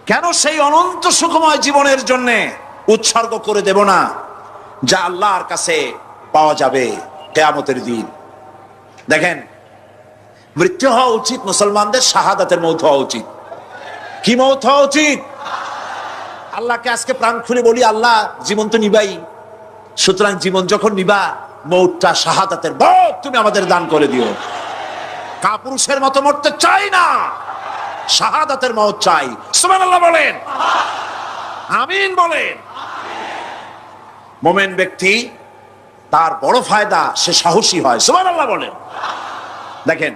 কেন সেই অনন্ত সুখময় জীবনের জন্য উৎসর্গ করে দেব না, যা আল্লাহর কাছে পাওয়া যাবে কিয়ামতের দিন। দেখেন, মৃত্যু হওয়া উচিত মুসলমানদের শাহাদাতের মৌত হওয়া উচিত। কি মৌত হওয়া উচিত? আল্লাহকে আজকে প্রাণ খুলে বলি, আল্লাহ জীবন তো নিবাই, সুতরাং জীবন যখন নিবা, মৌতটা শাহাদাতের মৌত তুমি আমাদের দান করে দিও। কাপুরুষের মতো মরতে চাই না, শাহাদাতের মৌত চাই। সুবহানাল্লাহ বলেন, আমিন বলেন। মুমিন ব্যক্তি তার বড় ফায়দা, সে সাহসী হয়। সুবহানাল্লাহ বলেন। দেখেন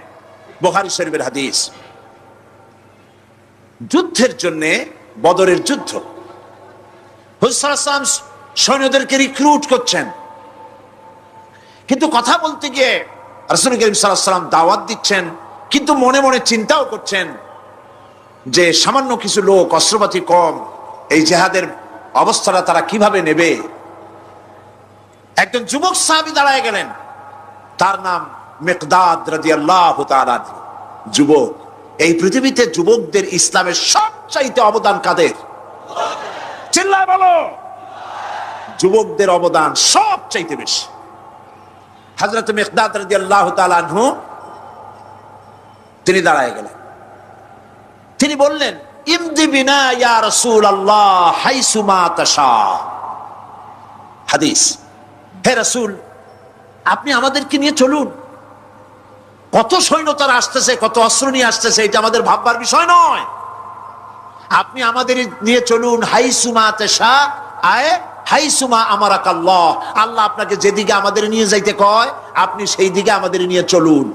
বুখারী শরীফের হাদিস, যুদ্ধের জন্য, বদরের যুদ্ধ, হুজুর সাল্লাল্লাহু আলাইহি ওয়াসাল্লাম সৈন্যদেরকে রিক্রুট করছেন, কিন্তু কথা বলতে গিয়ে রাসূল করিম সাল্লাল্লাহু আলাইহি ওয়াসাল্লাম দাওয়াত দিচ্ছেন, কিন্তু মনে মনে চিন্তাও করছেন যে সামান্য কিছু লোক, অস্ত্রপাতি কম, এই জিহাদের অবস্থাটা তারা কিভাবে নেবে। একজন যুবক সাহাবী দাঁড়ায় গেলেন, তার নাম মিকদাদ রাদিয়াল্লাহু তাআলা। যুবক, এই পৃথিবীতে যুবকদের ইসলামের সবচাইতে অবদান কাদের? চিল্লায় বলো। যুবকদের অবদান সবচাইতে বেশি। হযরত মিকদাদ রাদিয়াল্লাহু তাআলা আনহু তিনি দাঁড়ায় গেলেন, তিনি বললেন, ইমদি বিনা ইয়া রাসূলুল্লাহ হাইসু মা তাশা। হাদিস, হে রাসূল, আপনি আমাদেরকে নিয়ে চলুন। কত সৈন্য তারা আসতেছে, কত অস্ত্র নিয়ে আসতেছে, এটা আমাদের ভাববার বিষয় নয়। আপনি আমাদের নিয়ে চলুন, হাইসুমা তাশা আয় হাইসুমা আমারাকাল্লাহ। আল্লাহ আপনাকে যেদিকে আমাদের নিয়ে যাইতে কয়, আপনি সেই দিকে আমাদের নিয়ে চলুন।